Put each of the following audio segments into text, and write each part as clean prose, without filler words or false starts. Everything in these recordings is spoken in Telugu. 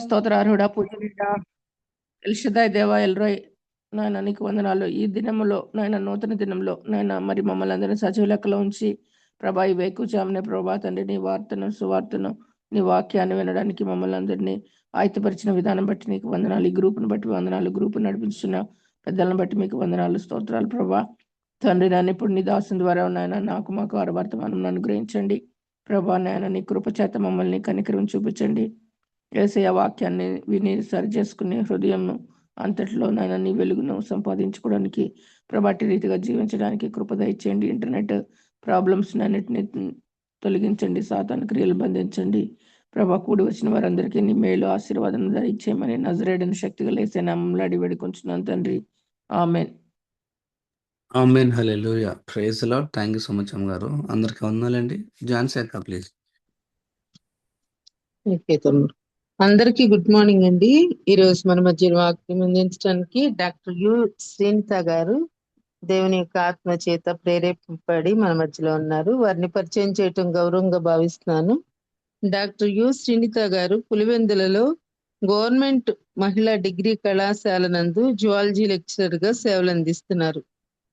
స్తోత్రార్హుడా పూజనీయుడా ఎల్షదాయ్ దేవా ఎల్రోయ్ నాయన నీకు వందనాలు. ఈ దినములో నాయన నూతన దినంలో నాయన మరి మమ్మల్ని అందరినీ సజీవ లెక్కలో ఉంచి ప్రభా ఈ వేకుజామునే ప్రభా తండ్రి నీ వార్తను సువార్తను నీ వాక్యాన్ని వినడానికి మమ్మల్ని అందరినీ ఆయుతపరిచిన విధానం బట్టి నీకు వందనాలు. ఈ గ్రూపును బట్టి వందనాలు. గ్రూపు నడిపించిన పెద్దలను బట్టి మీకు వందనాలు స్తోత్రాలు ప్రభా తండ్రి. నన్ను ఇప్పుడు నీ దాసుని ద్వారా నాయన నాకు మాకు వర్తమానం అనుగ్రహించండి ప్రభా. నాయన నీ కృప చేత మమ్మల్ని కనికరం చూపించండి. యేసయ్య వాక్యాన్ని విని సరి చేసుకునే హృదయం అంతట్లో నాయన నీ వెలుగును సంపాదించుకోవడానికి ప్రభాటి రీతిగా జీవించడానికి కృప దయచేయండి. ఇంటర్నెట్ ప్రాబ్లమ్స్ అన్నిటిని తొలగించండి. సాతాను క్రియలు బంధించండి ప్రభా. కూడి వచ్చిన వారందరికీ నీ మేలు ఆశీర్వాదం ధరించేయమని నజరేయుడైన శక్తిగా లేసే నామములో అడిగి వేడుకొంచున్నాను తండ్రి. ఆమేన్. ఆమేన్. హల్లెలూయా. Praise the lord. Thank you so much అమ్మగారు. అందరికీ వందనాలండి. ఝాన్సీ అక్క ప్లీజ్. ఓకే తమ్ముడు. అందరికీ గుడ్ మార్నింగ్ అండి. ఈ రోజు మన మధ్య వాక్యం అందించడానికి డాక్టర్ యు శ్రీనిత గారు దేవుని యొక్క ఆత్మ చేత ప్రేరేపింపబడి మన మధ్యలో ఉన్నారు. వారిని పరిచయం చేయటం గౌరవంగా భావిస్తున్నాను. డాక్టర్ యు శ్రీనిత గారు పులివెందులలో గవర్నమెంట్ మహిళా డిగ్రీ కళాశాల నందు జువాలజీ లెక్చరర్ గా సేవలు అందిస్తున్నారు.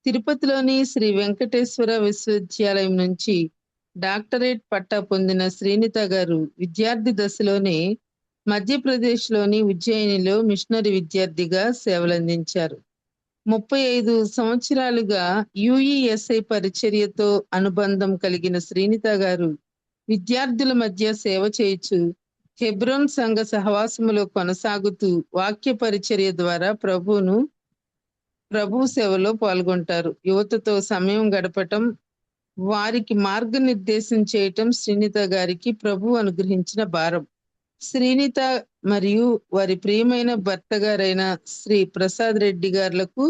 తిరుపతిలోని శ్రీ వెంకటేశ్వర విశ్వవిద్యాలయం నుంచి డాక్టరేట్ పట్టా పొందిన శ్రీనిత గారు విద్యార్థి దశలోనే మధ్యప్రదేశ్లోని ఉజ్జయినిలో మిషనరీ విద్యార్థిగా సేవలందించారు. 35 సంవత్సరాలుగా యుఈఎస్ఐ పరిచర్యతో అనుబంధం కలిగిన శ్రీనిత గారు విద్యార్థుల మధ్య సేవ చేయుచు హెబ్రోన్ సంఘ సహవాసములో కొనసాగుతూ వాక్య పరిచర్య ద్వారా ప్రభు సేవలో పాల్గొంటారు. యువతతో సమయం గడపటం, వారికి మార్గనిర్దేశం చేయటం శ్రీనిత గారికి ప్రభు అనుగ్రహించిన భారం. శ్రీనిత మరియు వారి ప్రియమైన భర్త గారైన శ్రీ ప్రసాద్ రెడ్డి గారులకు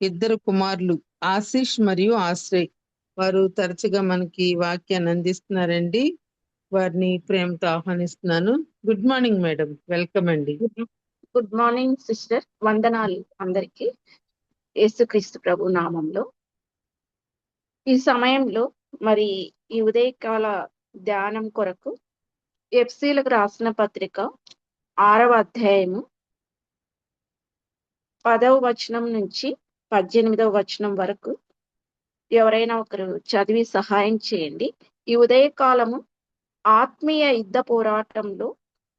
2 కుమారులు ఆశీష్ మరియు ఆశ్రయ్. వారు తరచుగా మనకి వాక్యాన్ని అందిస్తున్నారండి. వారిని ప్రేమతో ఆహ్వానిస్తున్నాను. గుడ్ మార్నింగ్ మేడం, వెల్కమ్ అండి. Good morning sister. వందనాలు అందరికీ యేసుక్రీస్తు ప్రభు నామంలో. ఈ సమయంలో మరి ఈ ఉదయకాల ధ్యానం కొరకు ఎఫ్సీలకు రాసిన పత్రిక 6వ అధ్యాయము 10వ వచనం నుంచి 18వ వచనం వరకు ఎవరైనా ఒకరు చదివి సహాయం చేయండి. ఈ ఉదయకాలము ఆత్మీయ యుద్ధ పోరాటంలో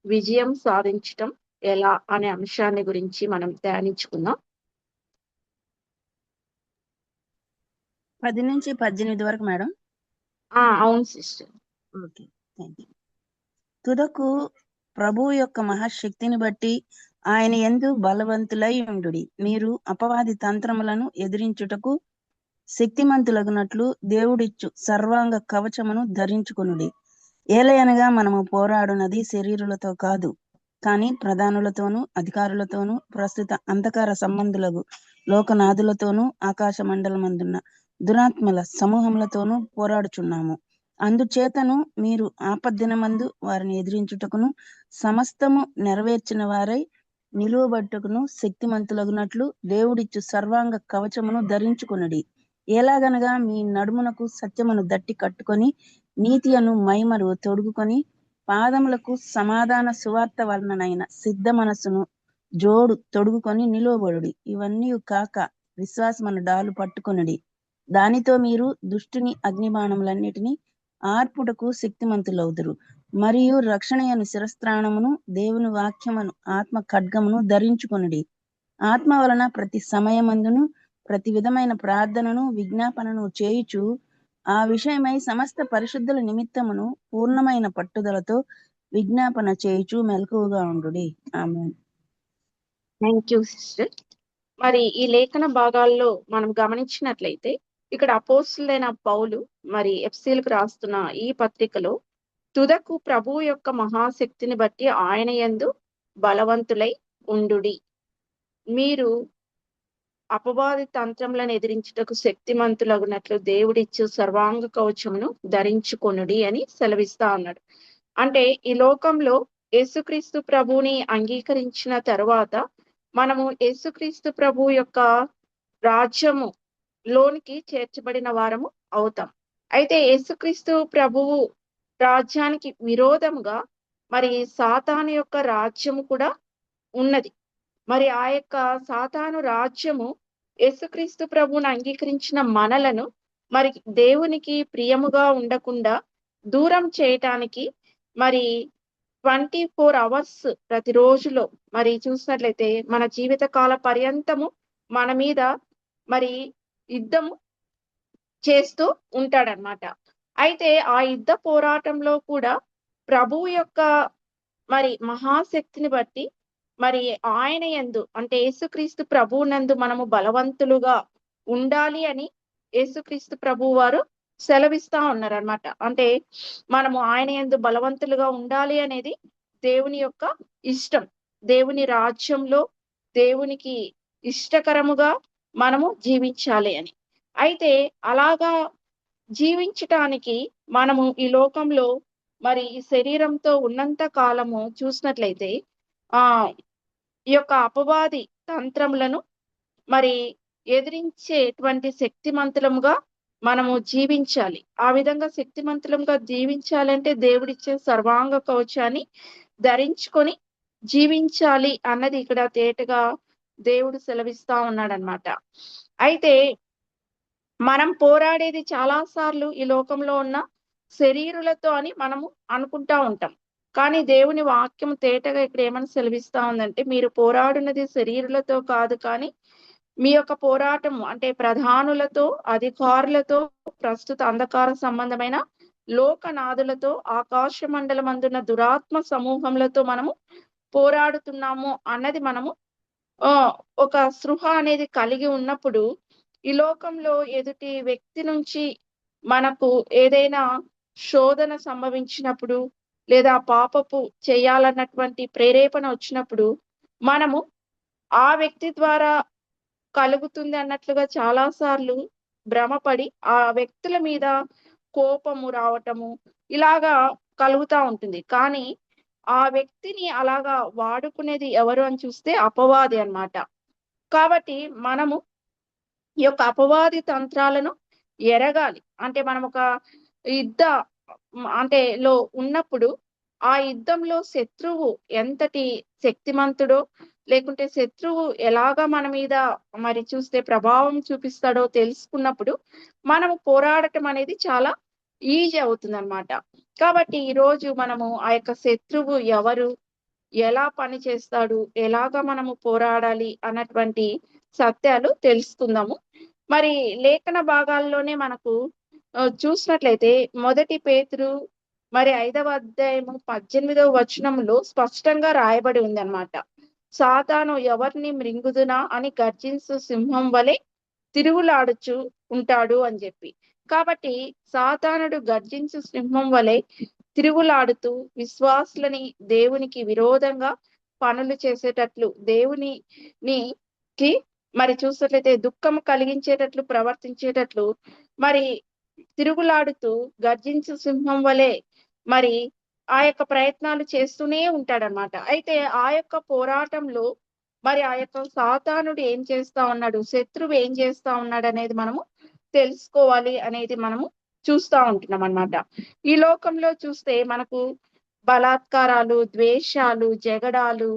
విజయం సాధించటం ఎలా అనే అంశాన్ని గురించి మనం ధ్యానించుకుందాం. 10 నుంచి 18 వరకు మేడం. అవును సిస్టర్. Okay, thank you. తుదకు ప్రభు యొక్క మహాశక్తిని బట్టి ఆయన యందు బలవంతులై ఉండుడి. మీరు అపవాది తంత్రములను ఎదిరించుటకు శక్తిమంతులగునట్లు దేవుడిచ్చు సర్వాంగ కవచమును ధరించుకొనుడి. ఏలయనగా మనము పోరాడునది శరీరులతో కాదు, కానీ ప్రధానులతోనూ అధికారులతోనూ ప్రస్తుత అంధకార సంబంధులకు లోకనాథులతోనూ ఆకాశ మండలమందున్న దురాత్మల సమూహములతోనూ పోరాడుచున్నాము. అందుచేతను మీరు ఆపద్దినమందు వారిని ఎదిరించుటకును సమస్తము నెరవేర్చిన వారై నిలువబట్టుకును శక్తిమంతులగునట్లు దేవుడిచ్చు సర్వాంగ కవచమును ధరించుకొనుడి. ఎలాగనగా మీ నడుమునకు సత్యమును దట్టి కట్టుకొని నీతి అను మైమరు తొడుగుకొని పాదములకు సమాధాన సువార్త వలననైన సిద్ధ మనస్సును జోడు తొడుగుకొని నిలువబడుడి. ఇవన్నీ కాక విశ్వాసమను డాలు పట్టుకొనుడి. దానితో మీరు దుష్టుని అగ్నిబాణములన్నిటినీ ఆర్పుటకు శక్తిమంతులవుదురు. మరియు రక్షణయను శిరస్త్రాణమును దేవుని వాక్యమును ఆత్మ ఖడ్గమును ధరించుకొనుడి. ఆత్మ వలన ప్రతి సమయమందును ప్రతి విధమైన ప్రార్థనను విజ్ఞాపనను చేయుచు ఆ విషయమై సమస్త పరిశుద్ధుల నిమిత్తమును పూర్ణమైన పట్టుదలతో విజ్ఞాపన చేయుచు మెలకువగా ఉండుడి. ఆమేన్. Thank you sister. మరి ఈ లేఖన భాగాల్లో మనం గమనించినట్లయితే ఇక్కడ అపోస్తులైన పౌలు మరి ఎఫ్సీలకు రాస్తున్న ఈ పత్రికలో తుదకు ప్రభు యొక్క మహాశక్తిని బట్టి ఆయన యందు బలవంతులై ఉండుడి. మీరు అపవాది తంత్రములను ఎదిరించుటకు శక్తిమంతులగునట్లు దేవుడిచ్చు సర్వాంగ కవచమును ధరించుకొనుడి అని సెలవిస్తా ఉన్నాడు. అంటే ఈ లోకంలో యేసుక్రీస్తు ప్రభుని అంగీకరించిన తరువాత మనము యేసుక్రీస్తు ప్రభు యొక్క రాజ్యము లోనికి చేర్చబడిన వారము అవుతాం. అయితే యేసుక్రీస్తు ప్రభువు రాజ్యానికి విరోధంగా మరి సాతాను యొక్క రాజ్యము కూడా ఉన్నది. మరి ఆ యొక్క సాతాను రాజ్యము యేసుక్రీస్తు ప్రభువును అంగీకరించిన మనలను మరి దేవునికి ప్రియముగా ఉండకుండా దూరం చేయటానికి మరి 24 అవర్స్ ప్రతి రోజులో మరి చూసినట్లయితే మన జీవిత కాల పర్యంతము మన మీద మరి యుద్ధము చేస్తూ ఉంటాడనమాట. అయితే ఆ యుద్ధ పోరాటంలో కూడా ప్రభువు యొక్క మరి మహాశక్తిని బట్టి మరి ఆయన యందు అంటే యేసుక్రీస్తు ప్రభువునందు మనము బలవంతులుగా ఉండాలి అని యేసుక్రీస్తు ప్రభువు వారు సెలవిస్తా ఉన్నారనమాట. అంటే మనము ఆయన యందు బలవంతులుగా ఉండాలి అనేది దేవుని యొక్క ఇష్టం. దేవుని రాజ్యంలో దేవునికి ఇష్టకరముగా మనము జీవించాలి అని. అయితే అలాగా జీవించటానికి మనము ఈ లోకంలో మరి ఈ శరీరంతో ఉన్నంత కాలము చూసినట్లయితే ఈ యొక్క అపవాది తంత్రములను మరి ఎదిరించేటువంటి శక్తిమంతులముగా మనము జీవించాలి. ఆ విధంగా శక్తిమంతులంగా జీవించాలంటే దేవుడిచ్చే సర్వాంగ కవచాన్ని ధరించుకొని జీవించాలి అన్నది ఇక్కడ తేటగా దేవుడు సెలవిస్తా ఉన్నాడనమాట. అయితే మనం పోరాడేది చాలా సార్లు ఈ లోకంలో ఉన్న శరీరులతో అని మనము అనుకుంటా ఉంటాం. కానీ దేవుని వాక్యం తేటగా ఇక్కడ ఏమని సెలవిస్తా ఉందంటే, మీరు పోరాడున్నది శరీరులతో కాదు, కానీ మీ యొక్క పోరాటం అంటే ప్రధానులతో, అధికారులతో, ప్రస్తుత అంధకార సంబంధమైన లోకనాథులతో, ఆకాశ మండలమందున్న దురాత్మ సమూహములతో మనము పోరాడుతున్నాము అన్నది మనము ఒక స్పృహ అనేది కలిగి ఉన్నప్పుడు ఈ లోకంలో ఎదుటి వ్యక్తి నుంచి మనకు ఏదైనా శోధన సంభవించినప్పుడు లేదా పాపపు చేయాలన్నటువంటి ప్రేరేపణ వచ్చినప్పుడు మనము ఆ వ్యక్తి ద్వారా కలుగుతుంది అన్నట్లుగా చాలా సార్లు భ్రమపడి ఆ వ్యక్తుల మీద కోపము రావటము ఇలాగా కలుగుతా ఉంటుంది. కానీ ఆ వ్యక్తిని అలాగా వాడుకునేది ఎవరు అని చూస్తే అపవాది అన్నమాట. కాబట్టి మనము ఈ యొక్క అపవాది తంత్రాలను ఎరగాలి. అంటే మనం ఒక యుద్ధ అంటే లో ఉన్నప్పుడు ఆ యుద్ధంలో శత్రువు ఎంతటి శక్తిమంతుడో లేకుంటే శత్రువు ఎలాగా మన మీద మరి చూస్తే ప్రభావం చూపిస్తాడో తెలుసుకున్నప్పుడు మనము పోరాడటం అనేది చాలా ఈజీ అవుతుంది అనమాట. కాబట్టి ఈ రోజు మనము ఆ యొక్క శత్రువు ఎవరు, ఎలా పని చేస్తాడు, ఎలాగా మనము పోరాడాలి అన్నటువంటి సత్యాలు తెలుసుకుందాము. మరి లేఖన భాగాల్లోనే మనకు చూసినట్లయితే 1 పేతురు మరి 5వ అధ్యాయము 18వ వచనంలో స్పష్టంగా రాయబడి ఉంది అన్నమాట. సాతాను ఎవరిని మృంగుదునా అని గర్జించు సింహం వలె తిరుగులాడుచు ఉంటాడు అని చెప్పి. కాబట్టి సాతానుడు గర్జించు సింహం వలె తిరుగులాడుతూ విశ్వాసులని దేవునికి విరోధంగా పనులు చేసేటట్లు దేవునికి మరి చూసినట్లయితే దుఃఖం కలిగించేటట్లు ప్రవర్తించేటట్లు మరి తిరుగులాడుతూ గర్జించు సింహం వలె మరి ఆ యొక్క ప్రయత్నాలు చేస్తూనే ఉంటాడనమాట. అయితే ఆ యొక్క పోరాటంలో మరి ఆ యొక్క సాతానుడు ఏం చేస్తా ఉన్నాడు, శత్రువు ఏం చేస్తా ఉన్నాడు అనేది మనము తెలుసుకోవాలి అనేది మనము చూస్తా ఉంటున్నాం అన్నమాట. ఈ లోకంలో చూస్తే మనకు బలాత్కారాలు, ద్వేషాలు, జగడాలు,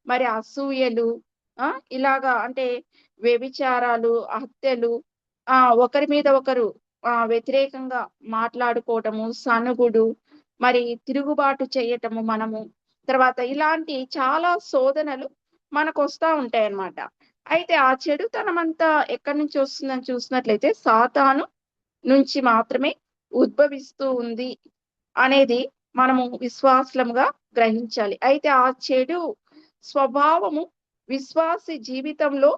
మరి అసూయలు ఇలాగా అంటే వ్యభిచారాలు, హత్యలు, ఒకరి మీద ఒకరు వ్యతిరేకంగా మాట్లాడుకోవటము, సనుగుడు, మరి తిరుగుబాటు చేయటము మనము తర్వాత ఇలాంటి చాలా శోధనలు మనకు వస్తా ఉంటాయి అన్నమాట. అయితే ఆ చెడుతనం అంతా ఎక్కడి నుంచి వస్తుందని చూసినట్లయితే సాతాను నుంచి మాత్రమే ఉద్భవిస్తూ ఉంది అనేది మనము విశ్వాసముగా గ్రహించాలి. అయితే ఆ చెడు స్వభావము విశ్వాసి జీవితంలో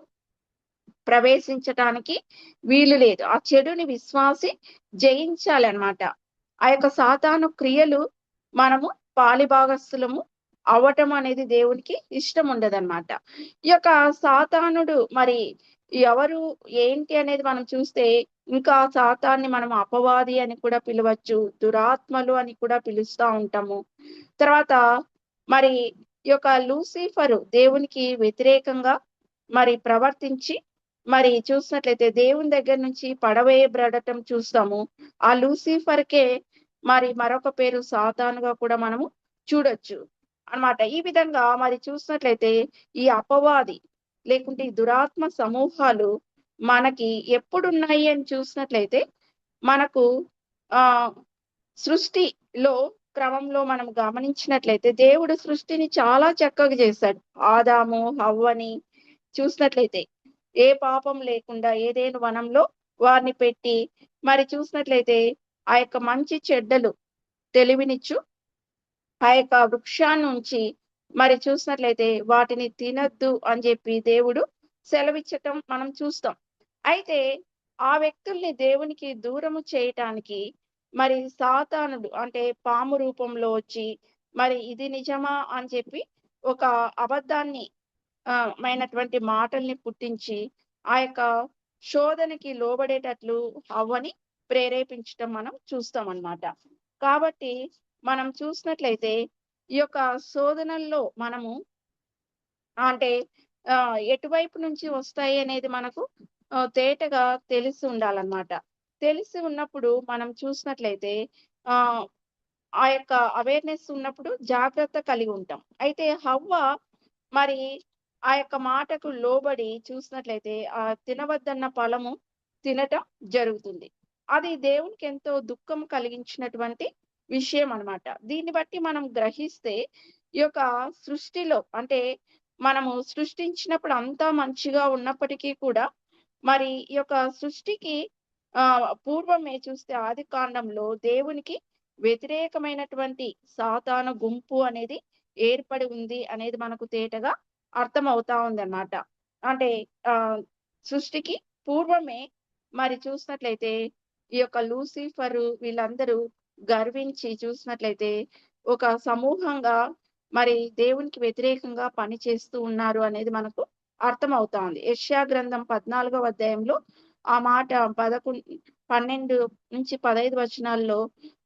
ప్రవేశించటానికి వీలు లేదు. ఆ చెడుని విశ్వాసి జయించాలి అన్నమాట. ఆ యొక్క సాతాను క్రియలు మనము పాలిభాగస్తులము అవ్వటం అనేది దేవునికి ఇష్టం ఉండదన్నమాట. ఈ యొక్క సాతానుడు మరి ఎవరు ఏంటి అనేది మనం చూస్తే ఇంకా సాతాన్ని మనం అపవాది అని కూడా పిలవచ్చు, దురాత్మలు అని కూడా పిలుస్తా ఉంటాము. తర్వాత మరి ఈ యొక్క లూసిఫరు దేవునికి వ్యతిరేకంగా మరి ప్రవర్తించి మరి చూసినట్లయితే దేవుని దగ్గర నుంచి పడవేయబడటం చూస్తాము. ఆ లూసిఫర్కే మరి మరొక పేరు సాతానుగా కూడా మనము చూడొచ్చు అన్నమాట. ఈ విధంగా మరి చూసినట్లయితే ఈ అపవాది లేకుంటే ఈ దురాత్మ సమూహాలు మనకి ఎప్పుడున్నాయి అని చూసినట్లయితే మనకు ఆ సృష్టిలో క్రమంలో మనం గమనించినట్లయితే దేవుడు సృష్టిని చాలా చక్కగా చేశాడు. ఆదాము హవ్వని చూసినట్లయితే ఏ పాపం లేకుండా ఏదేను వనంలో వారిని పెట్టి మరి చూసినట్లయితే ఆ యొక్క మంచి చెడ్డలు తెలివినిచ్చు ఆ యొక్క వృక్షాన్ని ఉంచి మరి చూసినట్లయితే వాటిని తినద్దు అని చెప్పి దేవుడు సెలవిచ్చటం మనం చూస్తాం. అయితే ఆ వ్యక్తుల్ని దేవునికి దూరము చేయటానికి మరి సాతానుడు అంటే పాము రూపంలో వచ్చి మరి ఇది నిజమా అని చెప్పి ఒక అబద్ధాన్ని మైనటువంటి మాటల్ని పుట్టించి ఆ యొక్క శోధనకి లోబడేటట్లు హవ్వని ప్రేరేపించటం మనం చూస్తాం అన్నమాట. కాబట్టి మనం చూసినట్లయితే ఈ యొక్క శోధనల్లో మనము అంటే ఎటువైపు నుంచి వస్తాయి అనేది మనకు తేటగా తెలిసి ఉండాలన్నమాట. తెలిసి ఉన్నప్పుడు మనం చూసినట్లయితే ఆ ఆ యొక్క అవేర్నెస్ ఉన్నప్పుడు జాగ్రత్త కలిగి ఉంటాం. అయితే హవ్వ మరి ఆ యొక్క మాటకు లోబడి చూసినట్లయితే ఆ తినవద్దన్న ఫలము తినటం జరుగుతుంది. అది దేవునికి ఎంతో దుఃఖం కలిగించినటువంటి విషయం అన్నమాట. దీన్ని బట్టి మనం గ్రహిస్తే ఈ యొక్క సృష్టిలో అంటే మనము సృష్టించినప్పుడు అంతా మంచిగా ఉన్నప్పటికీ కూడా మరి ఈ యొక్క సృష్టికి పూర్వమే చూస్తే ఆది కాండంలో దేవునికి వ్యతిరేకమైనటువంటి సాతాను గుంపు అనేది ఏర్పడి ఉంది అనేది మనకు తేటగా అర్థం అవుతా ఉంది అన్నమాట. అంటే సృష్టికి పూర్వమే మరి చూసినట్లయితే ఈ యొక్క లూసిఫరు వీళ్ళందరూ గర్వించి చూసినట్లయితే ఒక సమూహంగా మరి దేవునికి వ్యతిరేకంగా పని చేస్తూ ఉన్నారు అనేది మనకు అర్థం అవుతా ఉంది. యెషయా గ్రంథం 14వ అధ్యాయంలో ఆ మాట 12 నుంచి 15 వచనాల్లో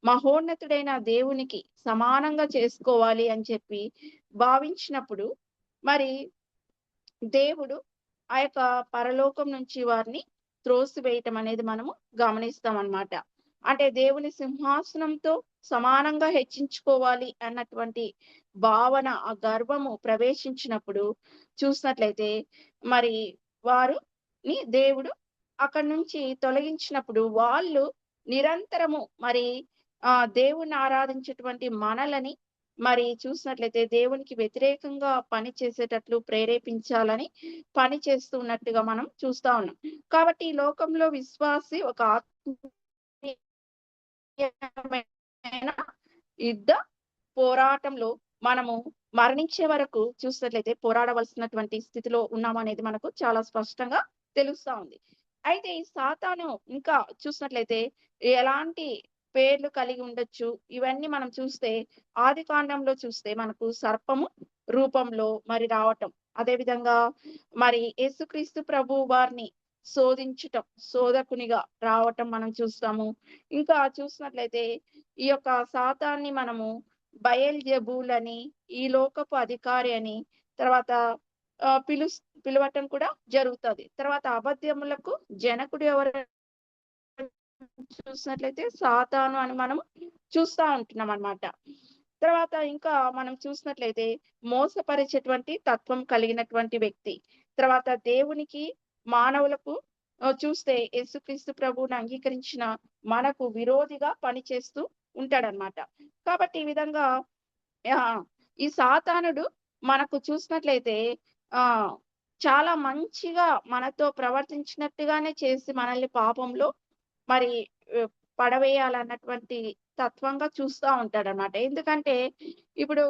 మహోన్నతుడైన దేవునికి సమానంగా చేసుకోవాలి అని చెప్పి భావించినప్పుడు మరి దేవుడు ఆ యొక్క పరలోకం నుంచి వారిని త్రోసివేయటం అనేది మనము గమనిస్తాం అన్నమాట. అంటే దేవుని సింహాసనంతో సమానంగా హెచ్చించుకోవాలి అన్నటువంటి భావన ఆ గర్వము ప్రవేశించినప్పుడు చూసినట్లయితే మరి వారిని దేవుడు అక్కడి నుంచి తొలగించినప్పుడు వాళ్ళు నిరంతరము మరి దేవుణ్ణి ఆరాధించేటువంటి మనలని మరి చూసినట్లయితే దేవునికి వ్యతిరేకంగా పని చేసేటట్లు ప్రేరేపించాలని పని చేస్తున్నట్టుగా మనం చూస్తా ఉన్నాం. కాబట్టి ఈ లోకంలో విశ్వాసి ఒక యుద్ధ పోరాటంలో మనము మరణించే వరకు చూసినట్లయితే పోరాడవలసినటువంటి స్థితిలో ఉన్నామనేది మనకు చాలా స్పష్టంగా తెలుస్తా ఉంది. అయితే ఈ సాతాను ఇంకా చూసినట్లయితే ఎలాంటి పేర్లు కలిగి ఉండొచ్చు ఇవన్నీ మనం చూస్తే ఆది కాండంలో చూస్తే మనకు సర్పము రూపంలో మరి రావటం, అదే విధంగా మరి యేసుక్రీస్తు ప్రభు వారిని శోధించటం శోధకునిగా రావటం మనం చూస్తాము. ఇంకా చూసినట్లయితే ఈ యొక్క సాతాన్ని మనము బయల్జెబూలని ఈ లోకపు అధికారి అని తర్వాత పిలవటం కూడా జరుగుతుంది. తర్వాత అబద్ధములకు జనకుడు ఎవరు చూసినట్లయితే సాతాను అని మనం చూస్తా ఉంటున్నాం అన్నమాట. తర్వాత ఇంకా మనం చూసినట్లయితే మోసపరిచేటువంటి తత్వం కలిగినటువంటి వ్యక్తి, తర్వాత దేవునికి మానవులకు చూస్తే యేసుక్రీస్తు ప్రభువుని అంగీకరించిన మనకు విరోధిగా పనిచేస్తూ ఉంటాడనమాట. కాబట్టి ఈ విధంగా ఈ సాతానుడు మనకు చూసినట్లయితే చాలా మంచిగా మనతో ప్రవర్తించినట్టుగానే చేసి మనల్ని పాపంలో మరి పడవేయాలన్నటువంటి తత్వంగా చూస్తూ ఉంటాడనమాట. ఎందుకంటే ఇప్పుడు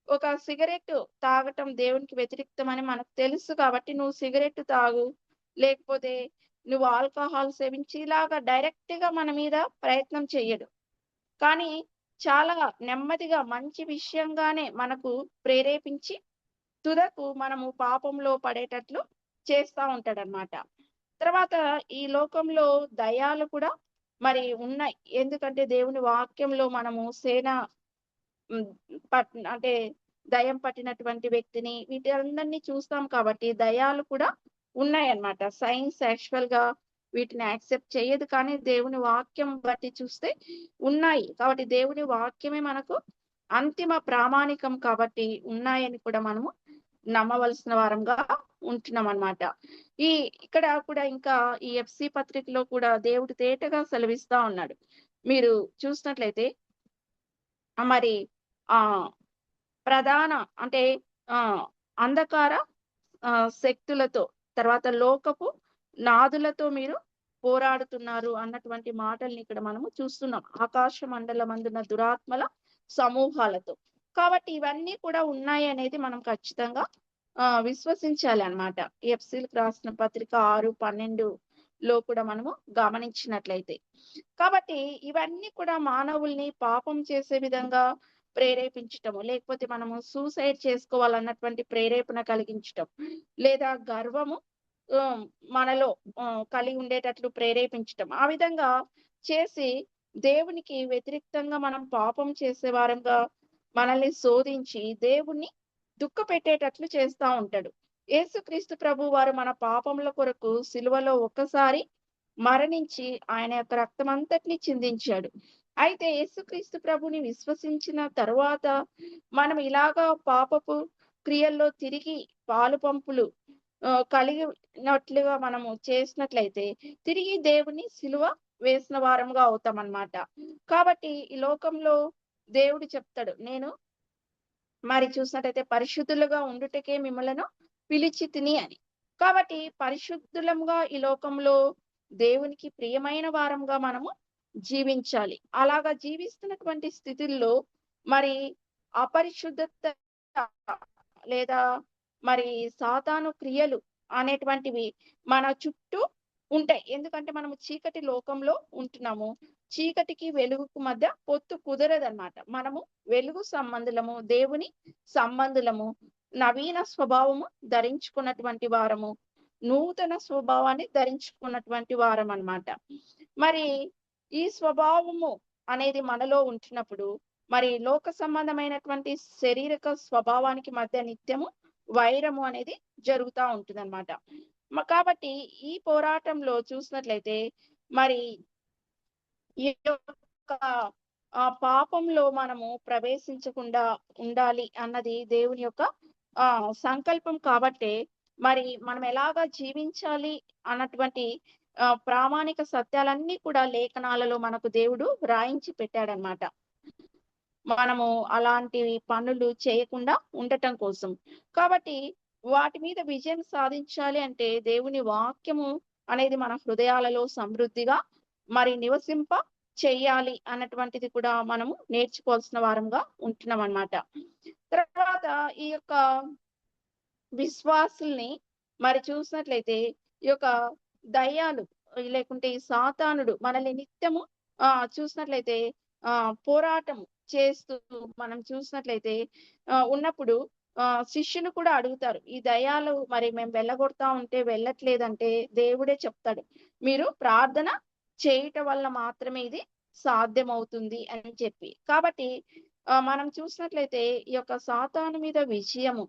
ఒక సిగరెట్ తాగటం దేవునికి వ్యతిరేక్తమని మనకు తెలుసు కాబట్టి నువ్వు సిగరెట్ తాగు, లేకపోతే నువ్వు ఆల్కహాల్ సేవించి ఇలాగా డైరెక్ట్ గా మన మీద ప్రయత్నం చెయ్యడు. కానీ చాలా నెమ్మదిగా మంచి విషయంగానే మనకు ప్రేరేపించి తుదకు మనము పాపంలో పడేటట్లు చేస్తా ఉంటాడనమాట. తర్వాత ఈ లోకంలో దయాలు కూడా మరి ఉన్నాయి. ఎందుకంటే దేవుని వాక్యంలో మనము సేన అంటే దయం పట్టినటువంటి వ్యక్తిని వీటందరినీ చూస్తాం కాబట్టి దయాలు కూడా ఉన్నాయన్నమాట. సైన్స్ యాక్చువల్ గా వీటిని యాక్సెప్ట్ చేయదు, కానీ దేవుని వాక్యం బట్టి చూస్తే ఉన్నాయి. కాబట్టి దేవుని వాక్యమే మనకు అంతిమ ప్రామాణికం కాబట్టి ఉన్నాయని కూడా మనము నమ్మవలసిన వారంగా ఉంటున్నాం అన్నమాట. ఇక్కడ కూడా ఇంకా ఈ ఎఫ్సి పత్రికలో కూడా దేవుడు తేటగా సెలవిస్తా ఉన్నాడు. మీరు చూసినట్లయితే మరి ఆ ప్రధాన అంటే ఆ అంధకార శక్తులతో, తర్వాత లోకపు నాదులతో మీరు పోరాడుతున్నారు అన్నటువంటి మాటల్ని ఇక్కడ మనము చూస్తున్నాం. ఆకాశ మండలమందున దురాత్మల సమూహాలతో. కాబట్టి ఇవన్నీ కూడా ఉన్నాయి అనేది మనం ఖచ్చితంగా విశ్వసించాలి అన్నమాట. ఎఫ్సీలకు రాసిన పత్రిక 6:12లో కూడా మనము గమనించినట్లయితే. కాబట్టి ఇవన్నీ కూడా మానవుల్ని పాపం చేసే విధంగా ప్రేరేపించటము, లేకపోతే మనము సూసైడ్ చేసుకోవాలన్నటువంటి ప్రేరేపణ కలిగించటం, లేదా గర్వము మనలో కలిగి ఉండేటట్లు ప్రేరేపించటం, ఆ విధంగా చేసి దేవునికి వ్యతిరేక్తంగా మనం పాపం చేసే వారంగా మనల్ని శోధించి దేవుణ్ణి దుఃఖ పెట్టేటట్లు చేస్తా ఉంటాడు. యేసుక్రీస్తు ప్రభు వారు మన పాపముల కొరకు సిలువలో ఒక్కసారి మరణించి ఆయన యొక్క రక్తం అంతటిని చిందించాడు. అయితే యేసుక్రీస్తు ప్రభుని విశ్వసించిన తరువాత మనం ఇలాగా పాపపు క్రియల్లో తిరిగి పాలు పంపులు కలిగినట్లుగా మనము చేసినట్లయితే తిరిగి దేవుని సిలువ వేసిన వారంగా అవుతామన్నమాట. కాబట్టి ఈ లోకంలో దేవుడు చెప్తాడు, నేను మరి చూసినట్టయితే పరిశుద్ధులుగా ఉండుటకే మిమ్మలను పిలిచి తిని అని. కాబట్టి పరిశుద్ధులంగా ఈ లోకంలో దేవునికి ప్రియమైన వారంగా మనము జీవించాలి. అలాగా జీవిస్తున్నటువంటి స్థితిల్లో మరి అపరిశుద్ధత లేదా మరి సాతాను క్రియలు అనేటువంటివి మన చుట్టూ ఉంటాయి. ఎందుకంటే మనము చీకటి లోకంలో ఉంటున్నాము. చీకటికి వెలుగుకు మధ్య పొత్తు కుదరదన్నమాట. మనము వెలుగు సంబంధులము, దేవుని సంబంధులము, నవీన స్వభావము ధరించుకున్నటువంటి వారము, నూతన స్వభావాన్ని ధరించుకున్నటువంటి వారం అన్నమాట. మరి ఈ స్వభావము అనేది మనలో ఉంటున్నప్పుడు మరి లోక సంబంధమైనటువంటి శారీరక స్వభావానికి మధ్య నిత్యము వైరము అనేది జరుగుతూ ఉంటుంది అన్నమాట. కాబట్టి ఈ పోరాటంలో చూసినట్లయితే మరి ఈ యొక్క పాపంలో మనము ప్రవేశించకుండా ఉండాలి అన్నది దేవుని యొక్క సంకల్పం. కాబట్టే మరి మనం ఎలాగా జీవించాలి అన్నటువంటి ప్రామాణిక సత్యాలన్నీ కూడా లేఖనాలలో మనకు దేవుడు వ్రాయించి పెట్టాడనమాట. మనము అలాంటి పనులు చేయకుండా ఉండటం కోసం. కాబట్టి వాటి మీద విజయం సాధించాలి అంటే దేవుని వాక్యము అనేది మన హృదయాలలో సమృద్ధిగా మరి నివసింప చెయ్యాలి అన్నటువంటిది కూడా మనము నేర్చుకోవాల్సిన వారంగా ఉంటున్నాం అన్నమాట. తర్వాత ఈ యొక్క విశ్వాసుల్ని మరి చూసినట్లయితే ఈ యొక్క దయ్యాలు లేకుంటే ఈ సాతానుడు మనల్ని నిత్యము చూసినట్లయితే పోరాటం చేస్తూ మనం చూసినట్లయితే ఉన్నప్పుడు శిష్యులు కూడా అడుగుతారు, ఈ దయ్యాలు మరి మేము వెళ్ళగొడతా ఉంటే వెళ్ళట్లేదంటే దేవుడే చెప్తాడు, మీరు ప్రార్థన చేయటం వల్ల మాత్రమే ఇది సాధ్యమవుతుంది అని చెప్పి. కాబట్టి మనం చూసినట్లయితే ఈ యొక్క సాతాను మీద విజయము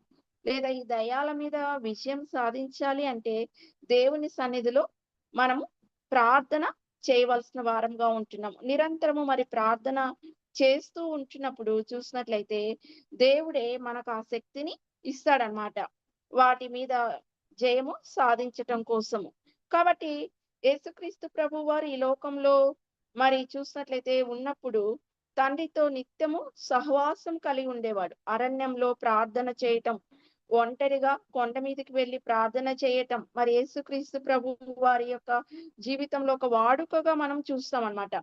లేదా ఈ దయ్యాల మీద విజయం సాధించాలి అంటే దేవుని సన్నిధిలో మనము ప్రార్థన చేయవలసిన వారంగా ఉంటున్నాము. నిరంతరము మరి ప్రార్థన చేస్తూ ఉంటున్నప్పుడు చూసినట్లయితే దేవుడే మనకు ఆ శక్తిని ఇస్తాడనమాట, వాటి మీద జయము సాధించటం కోసము. కాబట్టి యేసుక్రీస్తు ప్రభు వారు ఈ లోకంలో మరి చూసినట్లయితే ఉన్నప్పుడు తండ్రితో నిత్యము సహవాసం కలిగి ఉండేవాడు. అరణ్యంలో ప్రార్థన చేయటం, ఒంటరిగా కొండ మీదకి వెళ్ళి ప్రార్థన చేయటం మరి యేసుక్రీస్తు ప్రభు వారి యొక్క జీవితంలో ఒక వాడుకగా మనం చూస్తాం అన్నమాట.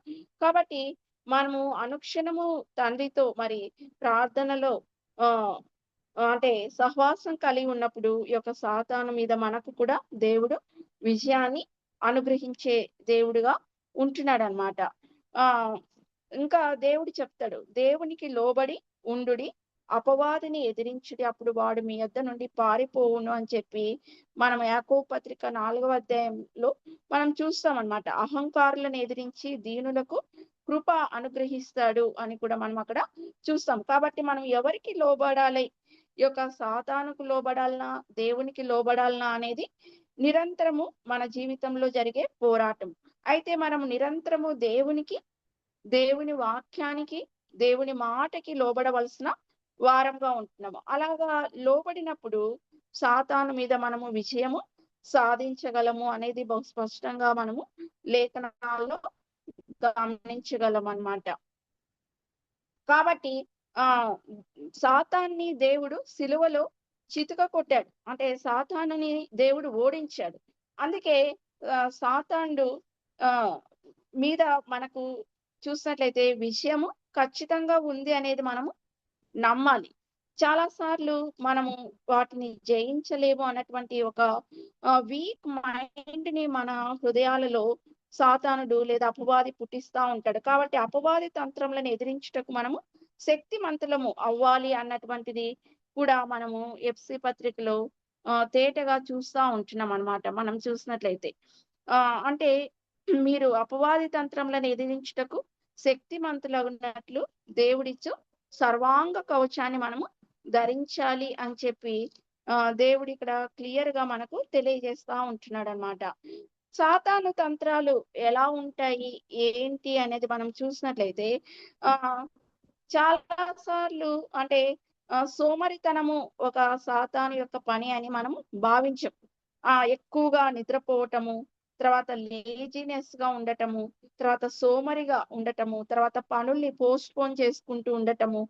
కాబట్టి మనము అనుక్షణము తండ్రితో మరి ప్రార్థనలో అంటే సహవాసం కలిగి ఉన్నప్పుడు ఈ యొక్క సాతాను మీద మనకు కూడా దేవుడు విజయాన్ని అనుగ్రహించే దేవుడుగా ఉంటున్నాడు అన్నమాట. ఇంకా దేవుడు చెప్తాడు, దేవునికి లోబడి ఉండుడి, అపవాదిని ఎదిరించుడి, అప్పుడు వాడు మీ యొద్ద నుండి పారిపోవును అని చెప్పి మనం యాకోబు పత్రిక 4వ అధ్యాయంలో మనం చూస్తాం అన్నమాట. అహంకారులను ఎదిరించి దీనులకు కృప అనుగ్రహిస్తాడు అని కూడా మనం అక్కడ చూస్తాం. కాబట్టి మనం ఎవరికి లోబడాలి, ఈ యొక్క సాతానుకు లోబడాలనా దేవునికి లోబడాలనా అనేది నిరంతరము మన జీవితంలో జరిగే పోరాటం. అయితే మనం నిరంతరము దేవుని వాక్యానికి దేవుని మాటకి లోబడవలసిన వారంగా ఉంటున్నాము. అలాగా లోబడినప్పుడు సాతాను మీద మనము విజయము సాధించగలము అనేది బహు స్పష్టంగా మనము లేఖనాల్లో గమనించగలం అన్నమాట. కాబట్టి ఆ సాతాన్ని దేవుడు సిలువలో చితక కొట్టాడు. అంటే సాతానుని దేవుడు ఓడించాడు. అందుకే సాతానుడు ఆ మీద మనకు చూసినట్లయితే విజయము ఖచ్చితంగా ఉంది అనేది మనము నమ్మాలి. చాలా సార్లు మనము వాటిని జయించలేము అన్నటువంటి ఒక వీక్ మైండ్ ని మన హృదయాలలో సాతానుడు లేదా అపవాది పుట్టిస్తా ఉంటాడు. కాబట్టి అపవాది తంత్రములను ఎదిరించుటకు మనము శక్తిమంతులము అవ్వాలి అన్నటువంటిది కూడా మనము ఎఫ్సి పత్రికలో తేటగా చూస్తా ఉంటున్నాం అన్నమాట. మనం చూసినట్లయితే అంటే మీరు అపవాది తంత్రములను ఎదిరించుటకు శక్తిమంతులగునట్లు దేవుడిచ్చు సర్వాంగ కవచాన్ని మనము ధరించాలి అని చెప్పి దేవుడు ఇక్కడ క్లియర్ గా మనకు తెలియజేస్తా ఉంటున్నాడు అన్నమాట. సాతాను తంత్రాలు ఎలా ఉంటాయి ఏంటి అనేది మనం చూసినట్లయితే చాలా సార్లు అంటే సోమరితనము ఒక సాతాను యొక్క పని అని మనము భావించం. ఎక్కువగా నిద్రపోవటము, తర్వాత లేజినెస్ గా ఉండటము, తర్వాత సోమరిగా ఉండటము, తర్వాత పనుల్ని పోస్ట్ పోన్ చేసుకుంటూ ఉండటము,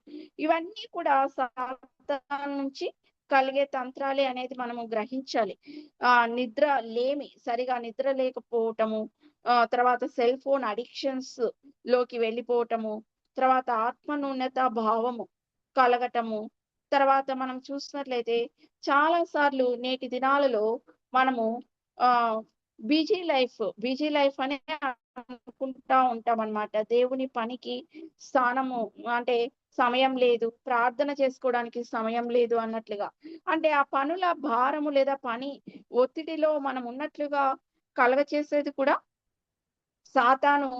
ఇవన్నీ కూడా సాతాను నుంచి కలిగే తంత్రాలే అనేది మనము గ్రహించాలి. నిద్ర లేమి, సరిగా నిద్ర లేకపోవటము, తర్వాత సెల్ ఫోన్ అడిక్షన్స్ లోకి వెళ్ళిపోవటము, తర్వాత ఆత్మన్యూనత భావము కలగటము, తర్వాత మనం చూసినట్లయితే చాలా సార్లు నేటి దినాలలో మనము బిజీ లైఫ్ అనే అనుకుంటా ఉంటాం అన్నమాట. దేవుని పనికి స్థానము అంటే సమయం లేదు, ప్రార్థన చేసుకోవడానికి సమయం లేదు అన్నట్లుగా. అంటే ఆ పనుల భారము లేదా పని ఒత్తిడిలో మనం ఉన్నట్లుగా కలగచేసేది కూడా సాతాను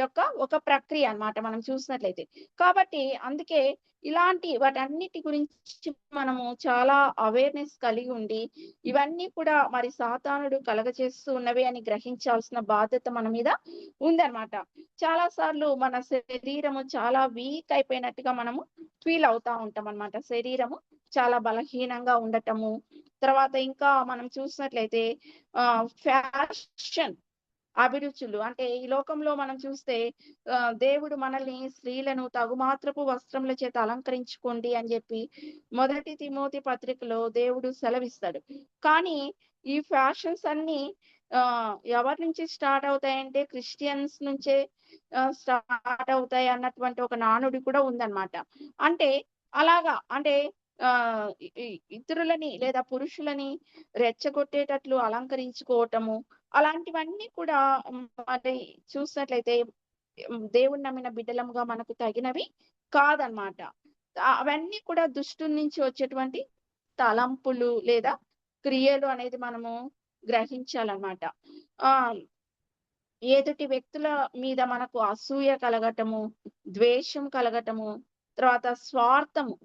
యొక్క ఒక ప్రక్రియ అన్నమాట మనం చూసినట్లయితే. కాబట్టి అందుకే ఇలాంటి వాటన్నిటి గురించి మనము చాలా అవేర్నెస్ కలిగి ఉండి ఇవన్నీ కూడా మరి సాతానుడు కలగచేస్తూ ఉన్నవి అని గ్రహించాల్సిన బాధ్యత మన మీద ఉందన్నమాట. చాలా సార్లు మన శరీరము చాలా వీక్ అయిపోయినట్టుగా మనము ఫీల్ అవుతా ఉంటాం అన్నమాట. శరీరము చాలా బలహీనంగా ఉండటము, తర్వాత ఇంకా మనం చూసినట్లయితే ఫ్యాషన్ అభిరుచులు అంటే ఈ లోకంలో మనం చూస్తే దేవుడు మనల్ని స్త్రీలను తగుమాత్రపు వస్త్రముల చేత అలంకరించుకోండి అని చెప్పి 1 తిమోతి పత్రికలో దేవుడు సెలవిస్తాడు. కానీ ఈ ఫ్యాషన్స్ అన్ని ఎవరి నుంచి స్టార్ట్ అవుతాయంటే క్రిస్టియన్స్ నుంచే స్టార్ట్ అవుతాయి అన్నటువంటి ఒక నానుడి కూడా ఉందన్నమాట. అంటే అలాగా అంటే ఇతరులని లేదా పురుషులని రెచ్చగొట్టేటట్లు అలంకరించుకోవటము, అలాంటివన్నీ కూడా మరి చూసినట్లయితే దేవుని నమ్మిన బిడ్డలముగా మనకు తగినవి కాదన్నమాట. అవన్నీ కూడా దుష్టుని నుంచి వచ్చేటువంటి తలంపులు లేదా క్రియలు అనేది మనము గ్రహించాలన్నమాట. ఎదుటి వ్యక్తుల మీద మనకు అసూయ కలగటము, ద్వేషం కలగటము, తర్వాత స్వార్థము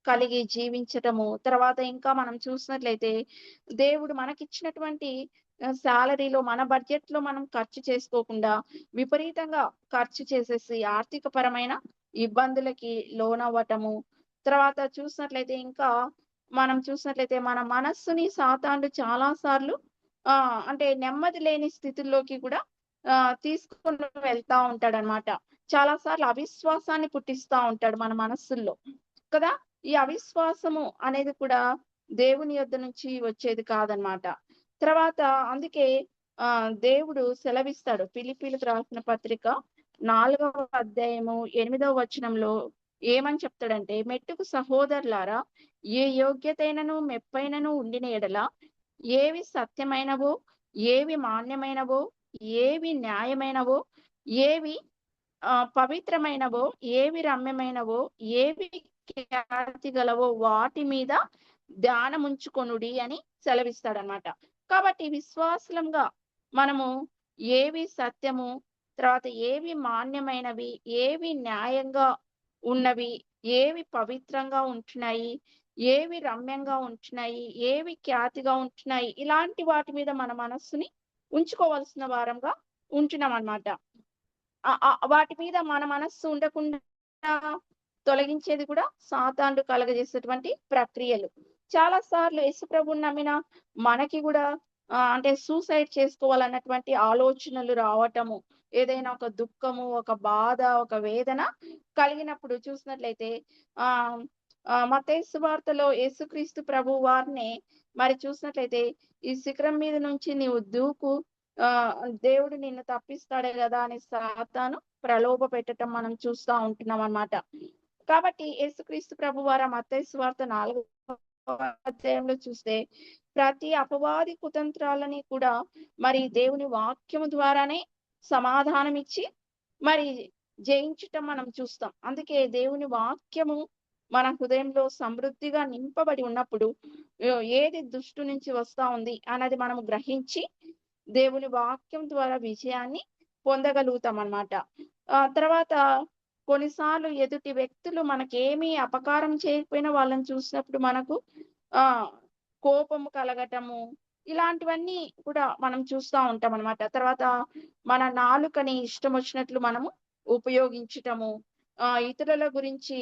కలిగి జీవించటము, తర్వాత ఇంకా మనం చూసినట్లయితే దేవుడు మనకిచ్చినటువంటి సాలరీలో మన బడ్జెట్ లో మనం ఖర్చు చేసుకోకుండా విపరీతంగా ఖర్చు చేసేసి ఆర్థిక పరమైన ఇబ్బందులకి లోనవ్వటము, తర్వాత చూసినట్లయితే ఇంకా మనం చూసినట్లయితే మన మనస్సుని సాతానుడు చాలా సార్లు అంటే నెమ్మది లేని స్థితిలోకి కూడా తీసుకుని వెళ్తా ఉంటాడనమాట. చాలా సార్లు అవిశ్వాసాన్ని పుట్టిస్తా ఉంటాడు మన మనస్సుల్లో కదా. ఈ అవిశ్వాసము అనేది కూడా దేవుని యొద్ద నుంచి వచ్చేది కాదనమాట. తర్వాత అందుకే దేవుడు సెలవిస్తాడు. ఫిలిప్పీలకు రాసిన పత్రిక 4వ అధ్యాయము 8వ వచనంలో ఏమని చెప్తాడంటే, మెట్టుకు సహోదరులారా, ఏ యోగ్యతైనను మెప్పైనను ఉండిన ఎడల ఏవి సత్యమైనవో, ఏవి మాన్యమైనవో, ఏవి న్యాయమైనవో, ఏవి పవిత్రమైనవో, ఏవి రమ్యమైనవో, ఏవి ఖ్యాతి గలవో వాటి మీద ధ్యానముంచుకొనుడి అని సెలవిస్తాడనమాట. కాబట్టి విశ్వాసంగా మనము ఏవి సత్యము, తర్వాత ఏవి మాన్యమైనవి, ఏవి న్యాయంగా ఉన్నవి, ఏవి పవిత్రంగా ఉంటున్నాయి, ఏవి రమ్యంగా ఉంటున్నాయి, ఏవి ఖ్యాతిగా ఉంటున్నాయి, ఇలాంటి వాటి మీద మన మనస్సుని ఉంచుకోవాల్సిన వారంగా ఉంటున్నాం అన్నమాట. వాటి మీద మన మనస్సు ఉండకుండా తొలగించేది కూడా సాతానుడు కలగజేసేటువంటి ప్రక్రియలు. చాలా సార్లు యేసుప్రభుని నమ్మిన మనకి కూడా అంటే సూసైడ్ చేసుకోవాలన్నటువంటి ఆలోచనలు రావటము, ఏదైనా ఒక దుఃఖము, ఒక బాధ, ఒక వేదన కలిగినప్పుడు చూసినట్లయితే ఆహ్, మత్తయి సువార్తలో యేసుక్రీస్తు ప్రభువు వారిని మరి చూసినట్లయితే, ఈ శిఖరం మీద నుంచి నీవు దూకు, దేవుడు నిన్ను తప్పిస్తాడే గదా అని సాతాను ప్రలోభ పెట్టటం మనం చూస్తా ఉంటున్నాం అన్నమాట. కాబట్టి యేసుక్రీస్తు ప్రభువారు మత్తయి సువార్త 4వ అధ్యాయంలో చూస్తే ప్రతి అపవాది కుతంత్రాలని కూడా మరి దేవుని వాక్యము ద్వారానే సమాధానం ఇచ్చి మరి జయించటం మనం చూస్తాం. అందుకే దేవుని వాక్యము మన హృదయంలో సమృద్ధిగా నింపబడి ఉన్నప్పుడు ఏది దుష్టు నుంచి వస్తా ఉంది అన్నది మనం గ్రహించి దేవుని వాక్యం ద్వారా విజయాన్ని పొందగలుగుతాం అన్నమాట. తర్వాత కొన్నిసార్లు ఎదుటి వ్యక్తులు మనకేమీ అపకారం చేయకపోయినా వాళ్ళని చూసినప్పుడు మనకు కోపము కలగటము, ఇలాంటివన్నీ కూడా మనం చూస్తా ఉంటాం అన్నమాట. తర్వాత మన నాలుకని ఇష్టం వచ్చినట్లు మనము ఉపయోగించటము, ఇతరుల గురించి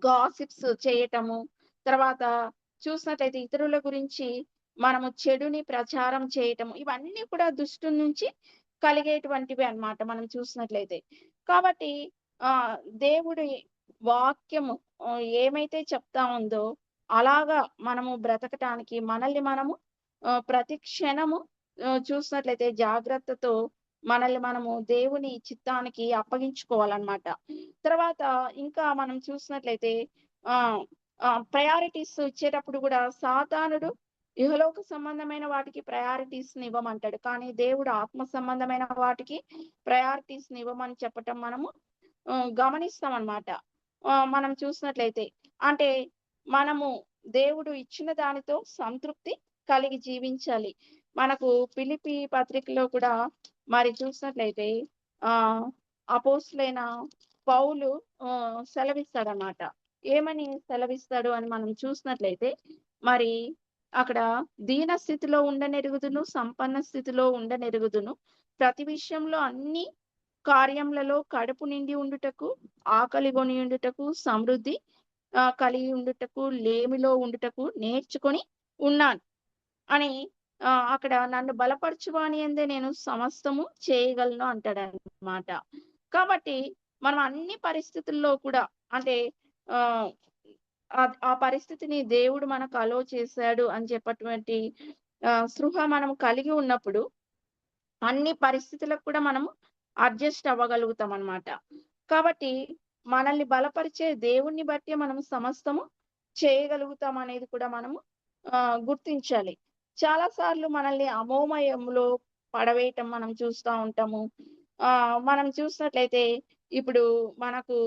గాసిప్స్ చేయటము, తర్వాత చూసినట్లయితే ఇతరుల గురించి మనము చెడుని ప్రచారం చేయటము, ఇవన్నీ కూడా దుష్టు నుంచి కలిగేటువంటివి అన్నమాట మనం చూసినట్లయితే. కాబట్టి దేవుడి వాక్యము ఏమైతే చెప్తా ఉందో అలాగా మనము బ్రతకటానికి మనల్ని మనము ప్రతి క్షణము చూసినట్లయితే జాగ్రత్తతో మనల్ని మనము దేవుని చిత్తానికి అప్పగించుకోవాలన్నమాట. తర్వాత ఇంకా మనం చూసినట్లయితే ప్రయారిటీస్ ఇచ్చేటప్పుడు కూడా సాతానుడు ఇహలోక సంబంధమైన వాటికి ప్రయారిటీస్ ఇవ్వమంటాడు, కానీ దేవుడు ఆత్మ సంబంధమైన వాటికి ప్రయారిటీస్ ఇవ్వమని చెప్పటం మనము గమనిస్తాం అన్నమాట. మనం చూసినట్లయితే అంటే మనము దేవుడు ఇచ్చిన దానితో సంతృప్తి కలిగి జీవించాలి. మనకు ఫిలిప్పీ పత్రికలో కూడా మరి చూసినట్లయితే అపోస్తులైన పౌలు సెలవిస్తాడన్నమాట. ఏమని సెలవిస్తాడు అని మనం చూసినట్లయితే, మరి అక్కడ దీన స్థితిలో ఉండనెరుగుదును, సంపన్న స్థితిలో ఉండనెరుగుదును, ప్రతి విషయంలో అన్ని కార్యములలో కడుపు నిండి ఉండుటకు, ఆకలి కొని ఉండుటకు, సమృద్ధి కలిగి ఉండుటకు, లేమిలో ఉండుటకు నేర్చుకొని ఉన్నాను అని అక్కడ నన్ను బలపరచువాని యందే నేను సమస్తము చేయగలను అంటాడన్నమాట. కాబట్టి మనం అన్ని పరిస్థితుల్లో కూడా అంటే ఆ పరిస్థితిని దేవుడు మనకు అలో చేశాడు అని చెప్పటువంటి స్పృహ మనం కలిగి ఉన్నప్పుడు అన్ని పరిస్థితులకు కూడా మనము అడ్జస్ట్ అవ్వగలుగుతాం అన్నమాట. కాబట్టి మనల్ని బలపరిచే దేవుణ్ణి బట్టి మనం సమస్తము చేయగలుగుతాం అనేది కూడా మనము గుర్తించాలి. చాలా సార్లు మనల్ని అమోమయంలో పడవేయటం మనం చూస్తూ ఉంటాము. మనం చూసినట్లయితే ఇప్పుడు మనకు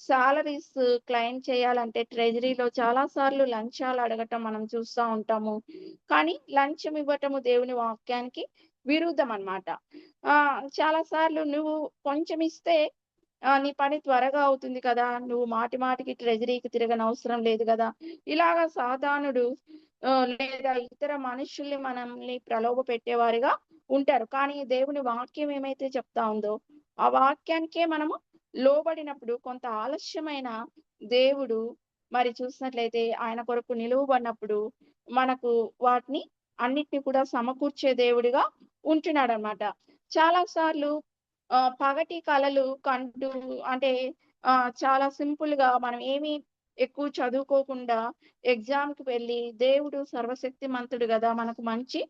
సాలరీస్ క్లెయిమ్ చేయాలంటే ట్రెజరీలో చాలా సార్లు లంచాలు అడగటం మనం చూస్తూ ఉంటాము. కానీ లంచం ఇవ్వటము దేవుని వాక్యానికి విరుద్ధం అన్నమాట. చాలా సార్లు నువ్వు కొంచెం ఇస్తే నీ పని త్వరగా అవుతుంది కదా, నువ్వు మాటి మాటికి ట్రెజరీకి తిరగనవసరం లేదు కదా, ఇలాగా సాతానుడు లేదా ఇతర మనుషుల్ని మనల్ని ప్రలోభ పెట్టేవారిగా ఉంటారు. కానీ దేవుని వాక్యం ఏమైతే చెప్తా ఉందో ఆ వాక్యానికే మనము లోబడినప్పుడు కొంత ఆలస్యమైన దేవుడు మరి చూసినట్లయితే ఆయన కొరకు నిలువబడినప్పుడు మనకు వాటిని అన్నిటిని కూడా సమకూర్చే దేవుడిగా ఉంటున్నాడు అన్నమాట. చాలా సార్లు పగటి కలలు కంటూ అంటే చాలా సింపుల్ గా మనం ఏమి ఎక్కువ చదువుకోకుండా ఎగ్జామ్ కి వెళ్ళి దేవుడు సర్వశక్తిమంతుడు కదా, మనకు మంచి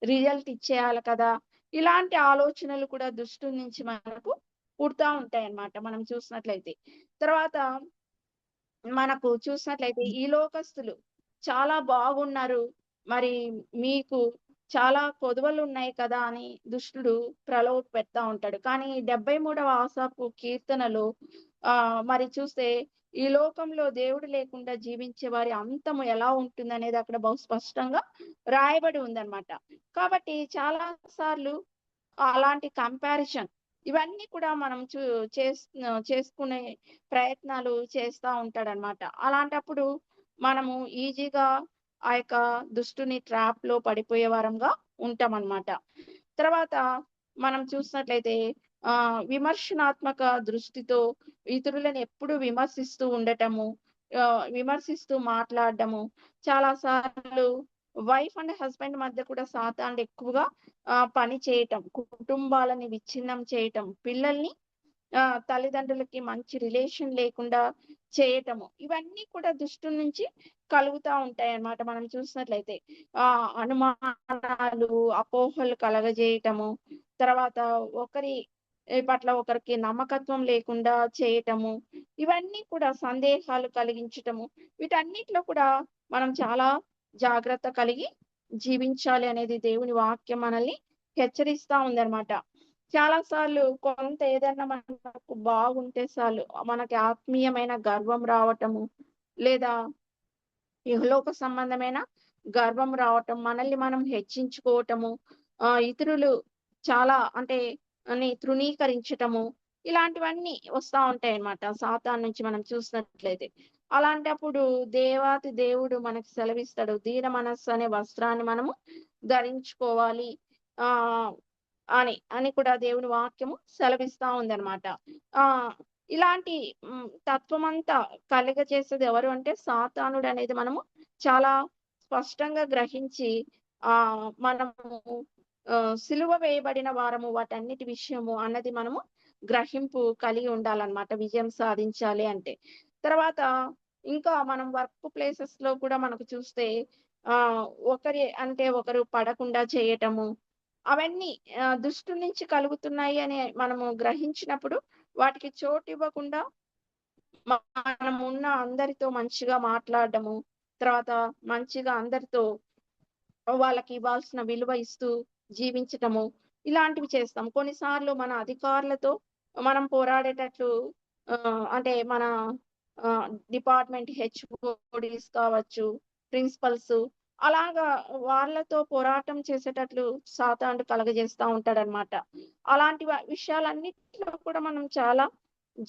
రిజల్ట్ ఇచ్చేయాలి కదా, ఇలాంటి ఆలోచనలు కూడా దుష్టు నుంచి మనకు పుడతా ఉంటాయి అన్నమాట మనం చూసినట్లయితే. తర్వాత మనకు చూసినట్లయితే ఈ లోకస్తులు చాలా బాగున్నారు, మరి మీకు చాలా కొదువలు ఉన్నాయి కదా అని దుష్టుడు ప్రలోభ పెడతా ఉంటాడు. కానీ 73వ ఆసాపు కీర్తనలో మరి చూస్తే ఈ లోకంలో దేవుడు లేకుండా జీవించే వారి అంతము ఎలా ఉంటుంది అనేది అక్కడ బహు స్పష్టంగా రాయబడి ఉందన్నమాట. కాబట్టి చాలా సార్లు అలాంటి కంపారిజన్ ఇవన్నీ కూడా మనం చేసుకునే ప్రయత్నాలు చేస్తూ ఉంటాడనమాట. అలాంటప్పుడు మనము ఈజీగా ఆ యొక్క దుష్టుని ట్రాప్ లో పడిపోయే వారంగా ఉంటామన్నమాట. తర్వాత మనం చూసినట్లయితే విమర్శనాత్మక దృష్టితో ఇతరులను ఎప్పుడు విమర్శిస్తూ ఉండటము, విమర్శిస్తూ మాట్లాడడము. చాలా సార్లు వైఫ్ అండ్ హస్బెండ్ మధ్య కూడా సాతానుడు ఎక్కువగా పని చేయటం, కుటుంబాలని విచ్ఛిన్నం చేయటం, పిల్లల్ని తల్లిదండ్రులకి మంచి రిలేషన్ లేకుండా చేయటము. ఇవన్నీ కూడా దుష్టుల నుంచి కలుగుతా ఉంటాయన్నమాట. మనం చూసినట్లయితే అనుమానాలు, అపోహలు కలగజేయటము, తర్వాత ఒకరి పట్ల ఒకరికి నమ్మకత్వం లేకుండా చేయటము, ఇవన్నీ కూడా సందేహాలు కలిగించటము. వీటన్నిటిలో కూడా మనం చాలా జాగ్రత్త కలిగి జీవించాలి అనేది దేవుని వాక్యం మనల్ని హెచ్చరిస్తా ఉందన్నమాట. చాలా సార్లు కొంత ఏదైనా మనకు బాగుంటే చాలు మనకి ఆత్మీయమైన గర్వం రావటము, లేదా ఇహలోక సంబంధమైన గర్వం రావటం, మనల్ని మనం హెచ్చించుకోవటము, ఇతరులు చాలా అంటే తృణీకరించటము, ఇలాంటివన్నీ వస్తా ఉంటాయి అన్నమాట సాతాను నుంచి మనం చూసినట్లయితే. అలాంటప్పుడు దేవాతి దేవుడు మనకి సెలవిస్తాడు, దీన మనస్సు అనే వస్త్రాన్ని మనము ధరించుకోవాలి ఆ అని కూడా దేవుని వాక్యము సెలవిస్తా ఉందన్నమాట. ఆ ఇలాంటి తత్వమంతా కలుగజేసేది ఎవరు అంటే సాతానుడు అనేది మనము చాలా స్పష్టంగా గ్రహించి మనము సిలువ వేయబడిన వారము వాటన్నిటి విషయము అన్నది మనము గ్రహింపు కలిగి ఉండాలన్నమాట విజయం సాధించాలి అంటే. తర్వాత ఇంకా మనం వర్క్ ప్లేసెస్ లో కూడా మనకు చూస్తే ఒకరు పడకుండా చేయటము, అవన్నీ దుష్టు నుంచి కలుగుతున్నాయి అని మనము గ్రహించినప్పుడు వాటికి చోటు ఇవ్వకుండా మనం ఉన్న అందరితో మంచిగా మాట్లాడడము, తర్వాత మంచిగా అందరితో వాళ్ళకి ఇవ్వాల్సిన విలువ ఇస్తూ జీవించటము, ఇలాంటివి చేస్తాం. కొన్నిసార్లు మన అధికారులతో మనం పోరాడేటట్లు అంటే మన డిపార్ట్మెంట్ హెచ్ఓడీస్ కావచ్చు, ప్రిన్సిపల్స్, అలాగా వాళ్ళతో పోరాటం చేసేటట్లు సాతానుడు కలగజేస్తా ఉంటాడనమాట. అలాంటి విషయాలన్నిటిలో కూడా మనం చాలా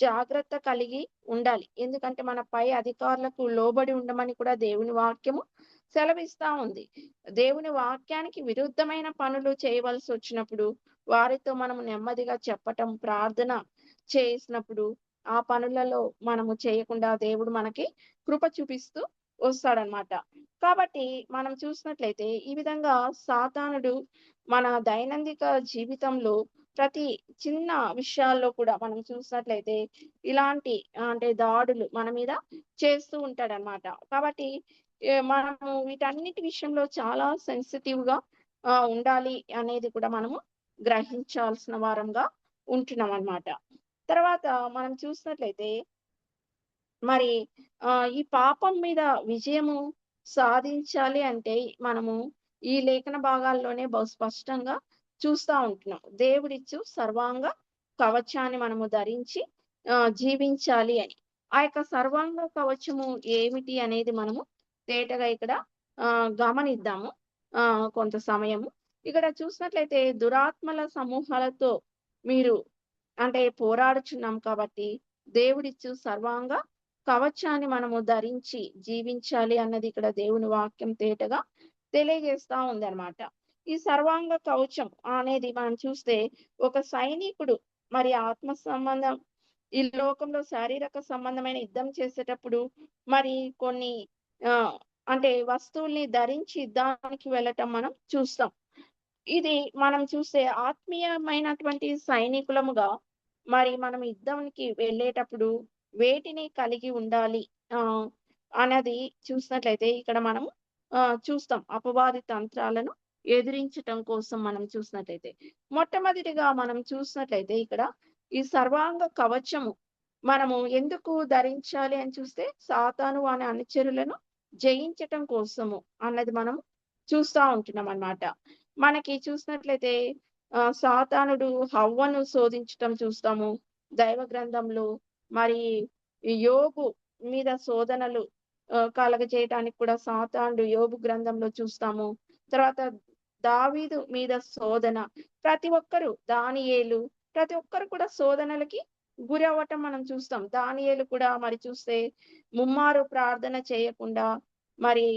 జాగ్రత్త కలిగి ఉండాలి. ఎందుకంటే మన పై అధికారులకు లోబడి ఉండమని కూడా దేవుని వాక్యము సెలవిస్తా ఉంది. దేవుని వాక్యానికి విరుద్ధమైన పనులు చేయవలసి వచ్చినప్పుడు వారితో మనము నెమ్మదిగా చెప్పటం, ప్రార్థన చేసినప్పుడు ఆ పనులలో మనము చేయకుండా దేవుడు మనకి కృప చూపిస్తూ వస్తాడనమాట. కాబట్టి మనం చూసినట్లయితే ఈ విధంగా సాతానుడు మన దైనందిక జీవితంలో ప్రతి చిన్న విషయాల్లో కూడా మనం చూసినట్లయితే ఇలాంటి అంటే దాడులు మన మీద చేస్తూ ఉంటాడనమాట. కాబట్టి మనము వీటన్నిటి విషయంలో చాలా సెన్సిటివ్ గా ఉండాలి అనేది కూడా మనము గ్రహించాల్సిన వారంగా ఉంటున్నాం అన్నమాట. తర్వాత మనం చూసినట్లయితే మరి ఈ పాపం మీద విజయము సాధించాలి అంటే మనము ఈ లేఖన భాగాల్లోనే బహు స్పష్టంగా చూస్తా ఉంటున్నాం. దేవుడిచ్చు సర్వాంగ కవచాన్ని మనము ధరించి జీవించాలి అని. ఆ యొక్క సర్వాంగ కవచము ఏమిటి అనేది మనము తేటగా ఇక్కడ గమనిద్దాము కొంత సమయము. ఇక్కడ చూసినట్లయితే దురాత్మల సమూహాలతో మీరు అంటే పోరాడుచున్నాం కాబట్టి దేవుడిచ్చు సర్వాంగ కవచాన్ని మనము ధరించి జీవించాలి అన్నది ఇక్కడ దేవుని వాక్యం తేటగా తెలియజేస్తా ఉంది అన్నమాట. ఈ సర్వాంగ కవచం అనేది మనం చూస్తే ఒక సైనికుడు మరి ఆత్మ సంబంధం ఈ లోకంలో శారీరక సంబంధమైన యుద్ధం చేసేటప్పుడు మరి కొన్ని అంటే వస్తువుల్ని ధరించి యుద్ధానికి వెళ్ళటం మనం చూస్తాం. ఇది మనం చూస్తే ఆత్మీయమైనటువంటి సైనికులముగా మరి మనం యుద్ధానికి వెళ్ళేటప్పుడు వేటిని కలిగి ఉండాలి అన్నది చూసినట్లయితే ఇక్కడ మనం చూస్తాం. అపవాది తంత్రాలను ఎదిరించటం కోసం మనం చూసినట్లయితే మొట్టమొదటిగా మనం చూసినట్లయితే ఇక్కడ ఈ సర్వాంగ కవచము మనము ఎందుకు ధరించాలి అని చూస్తే సాతాను అనే అనుచరులను జయించటం కోసము అన్నది మనం చూస్తా ఉంటున్నాం అన్నమాట. మనకి చూసినట్లయితే సాతానుడు హవ్వను శోధించటం చూస్తాము దైవ గ్రంథంలో. మరి యోబు మీద శోధనలు కలగజేయడానికి కూడా సాతానుడు యోబు గ్రంథంలో చూస్తాము. తర్వాత దావీదు మీద శోధన, ప్రతి ఒక్కరు దానియేలు ప్రతి ఒక్కరు కూడా శోధనలకి గురి అవ్వటం మనం చూస్తాం. దానియేలు కూడా మరి చూస్తే ముమ్మారు ప్రార్థన చేయకుండా మరి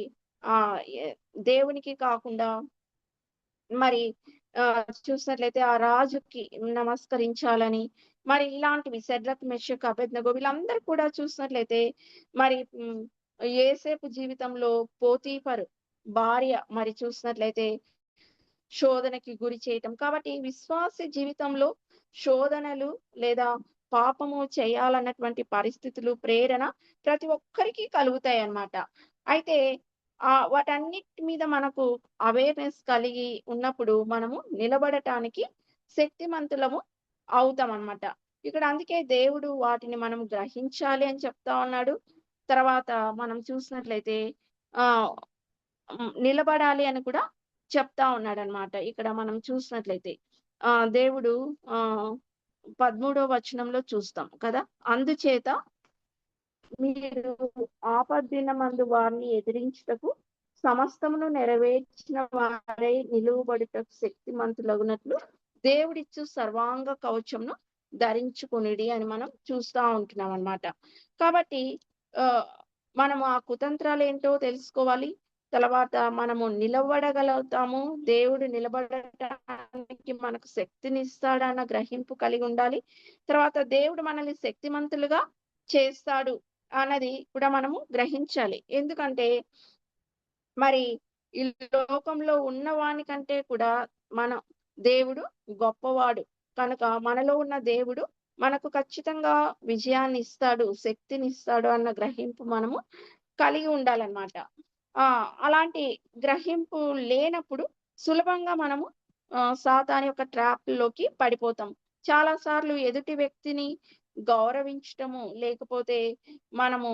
దేవునికి కాకుండా మరి చూసినట్లయితే ఆ రాజుకి నమస్కరించాలని, మరి ఇలాంటివి షడ్రక్, మెషక్, అబేద్నెగో వీళ్ళందరూ కూడా చూసినట్లయితే మరి యోసేపు జీవితంలో పోతీఫరు భార్య మరి చూసినట్లయితే శోధనకి గురి చేయటం. కాబట్టి విశ్వాసి జీవితంలో శోధనలు లేదా పాపము చేయాలన్నటువంటి పరిస్థితులు, ప్రేరణ ప్రతి ఒక్కరికి కలుగుతాయన్నమాట. అయితే వాటన్నిటి మీద మనకు అవేర్‌నెస్ కలిగి ఉన్నప్పుడు మనము నిలబడటానికి శక్తిమంతులము అవుతామన్నమాట. ఇక్కడ అందుకే దేవుడు వాటిని మనం గ్రహించాలి అని చెప్తా ఉన్నాడు. తర్వాత మనం చూసినట్లయితే ఆహ్, నిలబడాలి అని కూడా చెప్తా ఉన్నాడన్నమాట. ఇక్కడ మనం చూసినట్లయితే దేవుడు 13వ వచనంలో చూస్తాం కదా! అందుచేత మీరు ఆపద్దినమందు వారిని ఎదిరించుటకు సమస్తమును నెరవేర్చిన వారై నిలువబడుటకు శక్తిమంతులగునట్లు దేవుడిచ్చు సర్వాంగ కవచమును ధరించుకొనుడి అని మనం చూస్తా ఉంటున్నాం అన్నమాట. కాబట్టి మనము ఆ కుతంత్రాలు ఏంటో తెలుసుకోవాలి. తర్వాత మనము నిలబడగలుగుతాము, దేవుడు నిలబడటానికి మనకు శక్తినిస్తాడన్న గ్రహింపు కలిగి ఉండాలి. తర్వాత దేవుడు మనల్ని శక్తిమంతులుగా చేస్తాడు అన్నది కూడా మనము గ్రహించాలి. ఎందుకంటే మరి ఈ లోకంలో ఉన్నవాని కంటే కూడా మన దేవుడు గొప్పవాడు కనుక మనలో ఉన్న దేవుడు మనకు ఖచ్చితంగా విజయాన్ని ఇస్తాడు, శక్తినిస్తాడు అన్న గ్రహింపు మనము కలిగి ఉండాలన్నమాట. అలాంటి గ్రహింపు లేనప్పుడు సులభంగా మనము సాతాను యొక్క ట్రాప్‌లోకి పడిపోతాం. చాలా సార్లు ఎదుటి వ్యక్తిని గౌరవించటము, లేకపోతే మనము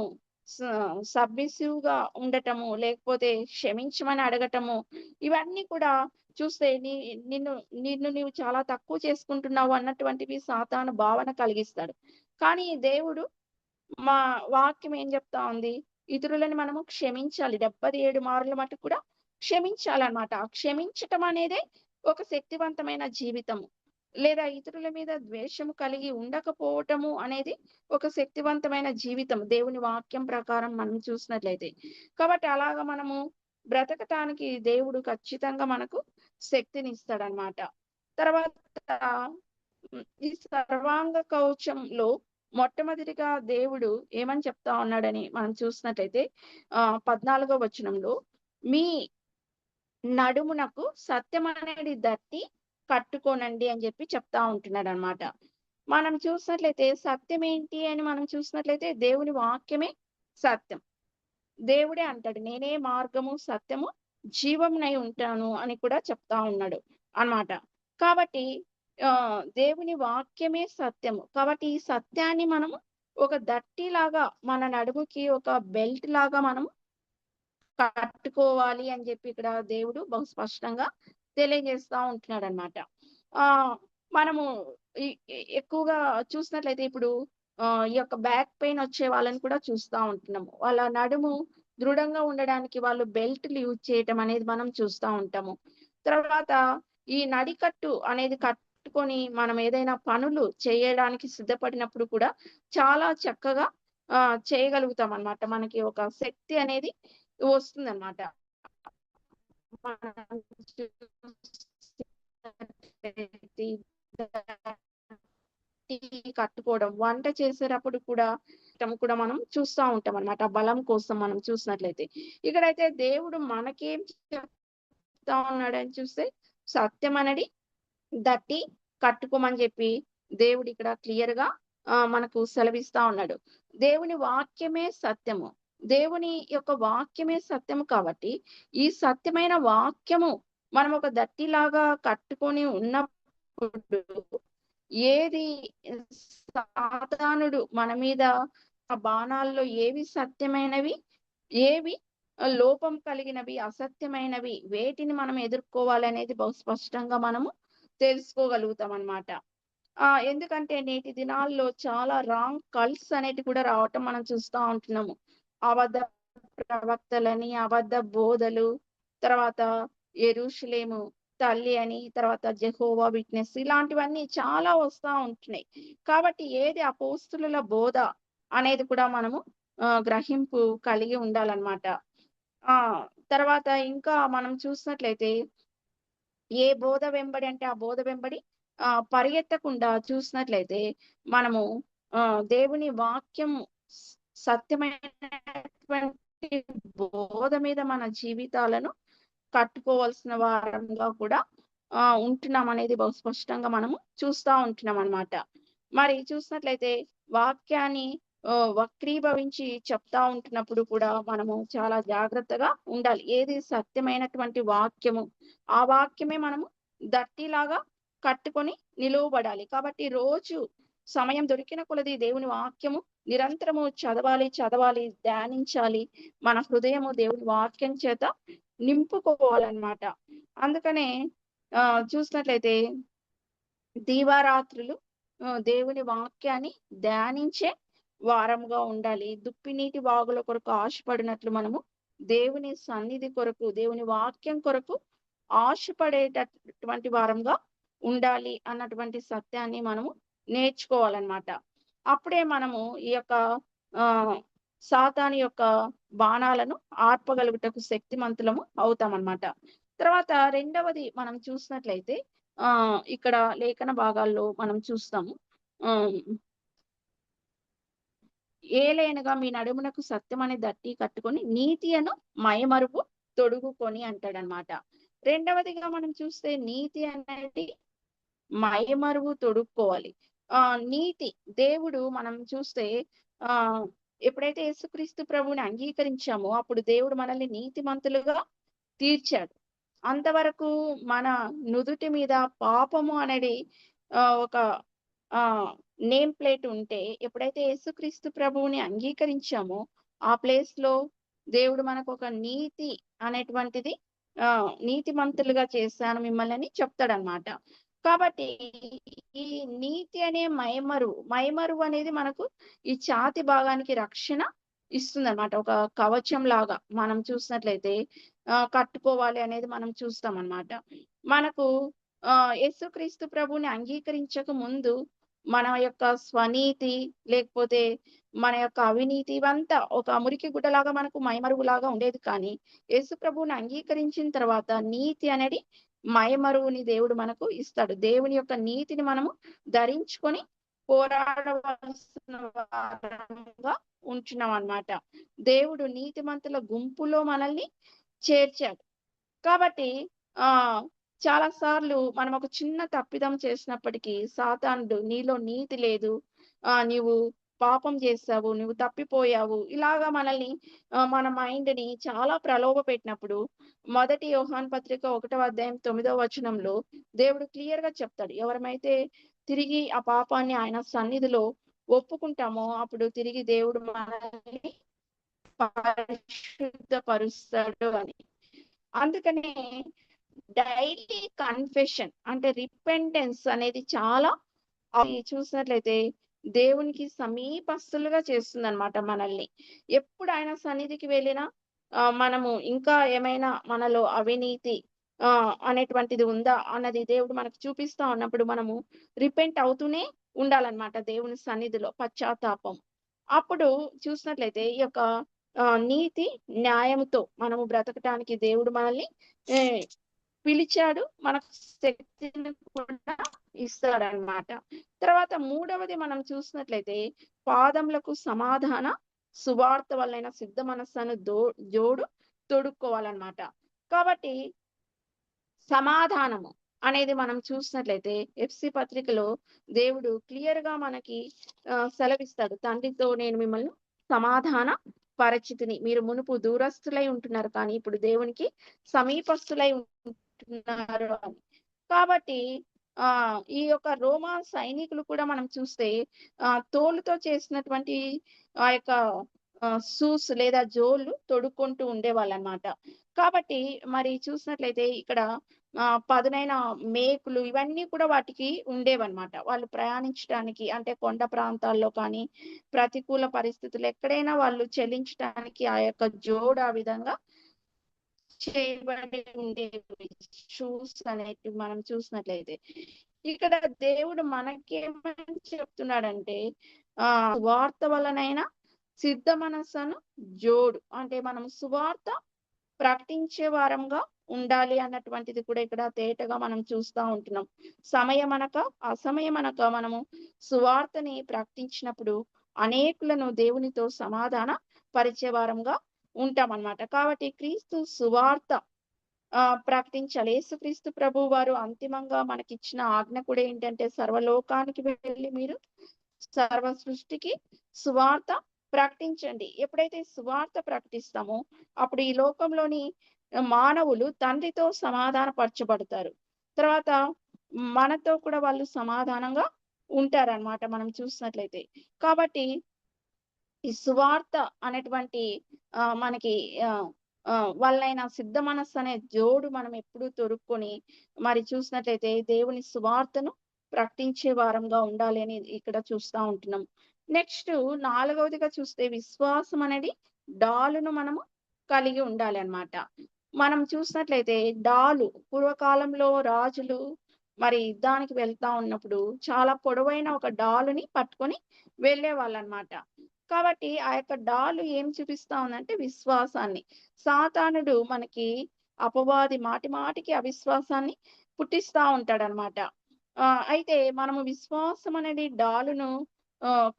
సబ్మిసివ్‌గా ఉండటము, లేకపోతే క్షమించమని అడగటము, ఇవన్నీ కూడా చూస్తే నిన్ను నిన్ను నీవు చాలా తక్కువ చేసుకుంటున్నావు అన్నటువంటివి సాతాను భావన కలిగిస్తాడు. కానీ దేవుడు మా వాక్యం ఏం చెప్తా ఉంది? ఇతరులని మనము క్షమించాలి. 77 మార్లు మట్టుకు కూడా క్షమించాలన్నమాట. క్షమించటం అనేదే ఒక శక్తివంతమైన జీవితము. లేదా ఇతరుల మీద ద్వేషము కలిగి ఉండకపోవటము అనేది ఒక శక్తివంతమైన జీవితం దేవుని వాక్యం ప్రకారం మనం చూసినట్లయితే. కాబట్టి అలాగా మనము బ్రతకటానికి దేవుడు ఖచ్చితంగా మనకు శక్తినిస్తాడన్నమాట. తర్వాత ఈ సర్వాంగ కవచంలో మొట్టమొదటిగా దేవుడు ఏమని చెప్తా ఉన్నాడని మనం చూసినట్లయితే 14వ వచనంలో మీ నడుమునకు సత్యం అనేది దట్టి కట్టుకోనండి అని చెప్పి చెప్తా ఉంటున్నాడు అన్నమాట. మనం చూసినట్లయితే సత్యం ఏంటి అని మనం చూసినట్లయితే దేవుని వాక్యమే సత్యం. దేవుడే అంటాడు, నేనే మార్గము, సత్యము, జీవమునై ఉంటాను అని కూడా చెప్తా ఉన్నాడు అన్నమాట. కాబట్టి దేవుని వాక్యమే సత్యము. కాబట్టి ఈ సత్యాన్ని మనము ఒక దట్టిలాగా మన నడుముకి ఒక బెల్ట్ లాగా మనము కట్టుకోవాలి అని చెప్పి ఇక్కడ దేవుడు బహు స్పష్టంగా తెలియజేస్తా ఉంటున్నాడు అన్నమాట. మనము ఎక్కువగా చూసినట్లయితే ఇప్పుడు ఈ యొక్క బ్యాక్ పెయిన్ వచ్చే వాళ్ళని కూడా చూస్తా ఉంటున్నాము. వాళ్ళ నడుము దృఢంగా ఉండడానికి వాళ్ళు బెల్ట్లు యూజ్ చేయటం అనేది మనం చూస్తా ఉంటాము. తర్వాత ఈ నడికట్టు అనేది కట్టుకొని మనం ఏదైనా పనులు చేయడానికి సిద్ధపడినప్పుడు కూడా చాలా చక్కగా చేయగలుగుతాం అన్నమాట. మనకి ఒక శక్తి అనేది వస్తుందన్నమాట. కట్టుకోవడం, వంట చేసేటప్పుడు కూడా మనం చూస్తా ఉంటాం అన్నమాట. బలం కోసం మనం చూసినట్లయితే ఇక్కడైతే దేవుడు మనకేం చెప్తా ఉన్నాడని చూస్తే సత్యం అనేది దట్టి కట్టుకోమని చెప్పి దేవుడు ఇక్కడ క్లియర్ గా మనకు సెలవిస్తా ఉన్నాడు. దేవుని వాక్యమే సత్యము. దేవుని యొక్క వాక్యమే సత్యము కాబట్టి ఈ సత్యమైన వాక్యము మనం ఒక దట్టిలాగా కట్టుకొని ఉన్నప్పుడు ఏది సాతానుడు మన మీద బాణాల్లో ఏవి సత్యమైనవి, ఏవి లోపం కలిగినవి, అసత్యమైనవి, వేటిని మనం ఎదుర్కోవాలనేది బహు స్పష్టంగా మనము తెలుసుకోగలుగుతాం అన్నమాట. ఎందుకంటే నేటి దినాల్లో చాలా రాంగ్ కల్ట్స్ అనేటి కూడా రావటం మనం చూస్తా ఉంటున్నాము. అబద్ధ ప్రవక్తలని, అబద్ధ బోధలు, తర్వాత యెరూషలేము తల్లి అని, తర్వాత జెహోవా విట్నెస్, ఇలాంటివన్నీ చాలా వస్తా ఉంటున్నాయి. కాబట్టి ఏది అపోస్తులుల బోధ అనేది కూడా మనము గ్రహింపు కలిగి ఉండాలన్నమాట. తర్వాత ఇంకా మనం చూసినట్లయితే ఏ బోధ వెంబడి అంటే ఆ బోధ వెంబడి పరిగెత్తకుండా చూసినట్లయితే మనము దేవుని వాక్యం సత్యమైనటువంటి బోధ మీద మన జీవితాలను కట్టుకోవాల్సిన వారంగా కూడా ఉంటున్నాం అనేది బహు స్పష్టంగా మనము చూస్తా ఉంటున్నాం అన్నమాట. మరి చూసినట్లయితే వాక్యాన్ని వక్రీభవించి చెప్తా ఉంటున్నప్పుడు కూడా మనము చాలా జాగ్రత్తగా ఉండాలి. ఏది సత్యమైనటువంటి వాక్యము ఆ వాక్యమే మనము దట్టిలాగా కట్టుకొని నిలువబడాలి. కాబట్టి రోజు సమయం దొరికిన కొలది దేవుని వాక్యము నిరంతరము చదవాలి, ధ్యానించాలి. మన హృదయము దేవుని వాక్యం చేత నింపుకోవాలన్నమాట. అందుకనే చూసినట్లయితే దీవారాత్రులు దేవుని వాక్యాన్ని ధ్యానించే వారముగా ఉండాలి. దుప్పినీటి వాగుల కొరకు ఆశపడినట్లు మనము దేవుని సన్నిధి కొరకు, దేవుని వాక్యం కొరకు ఆశపడేటటువంటి వారంగా ఉండాలి అన్నటువంటి సత్యాన్ని మనము నేర్చుకోవాలన్నమాట. అప్పుడే మనము ఈ యొక్క సాతాను యొక్క బాణాలను ఆర్పగలుగుటకు శక్తిమంతులము అవుతామన్నమాట. తర్వాత రెండవది మనం చూసినట్లయితే ఇక్కడ లేఖన భాగాల్లో మనం చూస్తాము. ఏలైనగా మీ నడుమునకు సత్యం అనే దట్టి కట్టుకొని నీతి అను మయమరుపు తొడుగుకొని అంటాడనమాట. రెండవదిగా మనం చూస్తే నీతి అనేది మయమరువు తొడుక్కోవాలి. నీతి దేవుడు మనం చూస్తే ఎప్పుడైతే యేసుక్రీస్తు ప్రభువుని అంగీకరించామో అప్పుడు దేవుడు మనల్ని నీతిమంతులుగా తీర్చాడు. అంతవరకు మన నుదుటి మీద పాపము అనేది ఒక నేమ్ ప్లేట్ ఉంటే ఎప్పుడైతే యేసుక్రీస్తు ప్రభువుని అంగీకరించామో ఆ ప్లేస్ లో దేవుడు మనకు ఒక నీతి అనేటువంటిది నీతిమంతులుగా చేశాను మిమ్మల్ని అని చెప్తాడనమాట. కాబట్టి ఈ నీతి అనే మైమరువు అనేది మనకు ఈ ఛాతి భాగానికి రక్షణ ఇస్తుందన్నమాట. ఒక కవచం లాగా మనం చూసినట్లయితే కట్టుకోవాలి అనేది మనం చూస్తాం అన్నమాట. మనకు యేసుక్రీస్తు ప్రభువుని అంగీకరించక ముందు మన యొక్క స్వనీతి లేకపోతే మన యొక్క అవినీతి ఇవంతా ఒక మురికి గుడ్డలాగా మనకు మైమరువులాగా ఉండేది. కానీ యేసు ప్రభువుని అంగీకరించిన తర్వాత నీతి అనేది మయమరువుని దేవుడు మనకు ఇస్తాడు. దేవుని యొక్క నీతిని మనము ధరించుకొని పోరాడవలసిన వారంగా ఉంటున్నాం అన్నమాట. దేవుడు నీతిమంతుల గుంపులో మనల్ని చేర్చాడు. కాబట్టి చాలా సార్లు మనం ఒక చిన్న తప్పిదం చేసినప్పటికీ సాతానుడు నీలో నీతి లేదు, నీవు పాపం చేసావు, నువ్వు తప్పిపోయావు, ఇలాగా మనల్ని మన మైండ్ ని చాలా ప్రలోభ పెట్టినప్పుడు 1 యోహాను పత్రిక 1వ అధ్యాయం 9వ వచనంలో దేవుడు క్లియర్ గా చెప్తాడు, ఎవరమైతే తిరిగి ఆ పాపాన్ని ఆయన సన్నిధిలో ఒప్పుకుంటామో అప్పుడు తిరిగి దేవుడు మనల్ని పరిశుద్ధపరుస్తాడు అని. అందుకనే డైలీ కన్ఫెషన్ అంటే రిపెంటెన్స్ అనేది చాలా చూసినట్లయితే దేవునికి సమీపస్తులుగా చేస్తుంది అనమాట మనల్ని. ఎప్పుడు ఆయన సన్నిధికి వెళ్ళినా మనము ఇంకా ఏమైనా మనలో అవినీతి అనేటువంటిది ఉందా అన్నది దేవుడు మనకు చూపిస్తా ఉన్నప్పుడు మనము రిపెంట్ అవుతూనే ఉండాలన్నమాట దేవుని సన్నిధిలో పశ్చాత్తాపం. అప్పుడు చూసినట్లయితే ఈ యొక్క నీతి న్యాయముతో మనము బ్రతకటానికి దేవుడు మనల్ని పిలిచాడు, మనకు శక్తిని కూడా ఇస్తాడనమాట. తర్వాత మూడవది మనం చూసినట్లయితే పాదములకు సమాధాన సువార్త వలన సిద్ధ మనస్సును జోడు తొడుక్కోవాలన్నమాట. కాబట్టి సమాధానము అనేది మనం చూసినట్లయితే ఎఫ్సి పత్రికలో దేవుడు క్లియర్ గా మనకి సెలవిస్తాడు, తండ్రితో నేను మిమ్మల్ని సమాధాన పరిచితిని, మీరు మునుపు దూరస్తులై ఉంటున్నారు కానీ ఇప్పుడు దేవునికి సమీపస్తులై ఉంటున్నారు అని. కాబట్టి ఈ యొక్క రోమా సైనికులు కూడా మనం చూస్తే తోలుతో చేసినటువంటి ఆ యొక్క షూస్ లేదా జోళ్ళు తొడుక్కుంటూ ఉండేవాళ్ళు అన్నమాట. కాబట్టి మరి చూసినట్లయితే ఇక్కడ పదునైన మేకులు ఇవన్నీ కూడా వాటికి ఉండేవన్నమాట. వాళ్ళు ప్రయాణించడానికి అంటే కొండ ప్రాంతాల్లో కానీ ప్రతికూల పరిస్థితులు ఎక్కడైనా వాళ్ళు చెల్లించడానికి ఆ యొక్క జోడు ఆ విధంగా చేయబడి ఉండేవి షూస్ అనేవి మనం చూసినట్లయితే. ఇక్కడ దేవుడు మనకేమని చెప్తున్నాడంటే సువార్త వలనైనా సిద్ధ మనస్సును జోడు అంటే మనం సువార్త ప్రకటించే వారంగా ఉండాలి అన్నటువంటిది కూడా ఇక్కడ తేటగా మనం చూస్తా ఉంటున్నాం. సమయమనక అసమయమనక మనము సువార్తని ప్రకటించినప్పుడు అనేకులను దేవునితో సమాధాన పరిచే వారంగా ఉంటామన్నమాట. కాబట్టి క్రీస్తు సువార్త ప్రకటించాలి. యేసుక్రీస్తు ప్రభు వారు అంతిమంగా మనకిచ్చిన ఆజ్ఞ కూడా ఏంటంటే సర్వలోకానికి వెళ్ళి మీరు సర్వ సృష్టికి సువార్త ప్రకటించండి. ఎప్పుడైతే సువార్త ప్రకటిస్తామో అప్పుడు ఈ లోకంలోని మానవులు తండ్రితో సమాధాన పరచబడతారు. తర్వాత మనతో కూడా వాళ్ళు సమాధానంగా ఉంటారన్నమాట మనం చూసినట్లయితే. కాబట్టి ఈ సువార్త అనేటువంటి మనకి వాళ్ళైన సిద్ధ మనస్సు అనే జోడు మనం ఎప్పుడూ తొడుక్కొని మరి చూసినట్లయితే దేవుని సువార్తను ప్రకటించే వారంగా ఉండాలి అని ఇక్కడ చూస్తా ఉంటున్నాం. నెక్స్ట్ 4వదిగా చూస్తే విశ్వాసం అనేది డాలును మనము కలిగి ఉండాలి అన్నమాట. మనం చూసినట్లయితే డాలు పూర్వకాలంలో రాజులు మరి యుద్ధానికి వెళ్తా ఉన్నప్పుడు చాలా పొడవైన ఒక డాలుని పట్టుకొని వెళ్ళే వాళ్ళన్నమాట. కాబట్టి ఆ యొక్క డాలు ఏం చూపిస్తా ఉందంటే విశ్వాసాన్ని. సాతానుడు మనకి అపవాది మాటి మాటికి అవిశ్వాసాన్ని పుట్టిస్తా ఉంటాడనమాట. అయితే మనము విశ్వాసం అనేది డాలును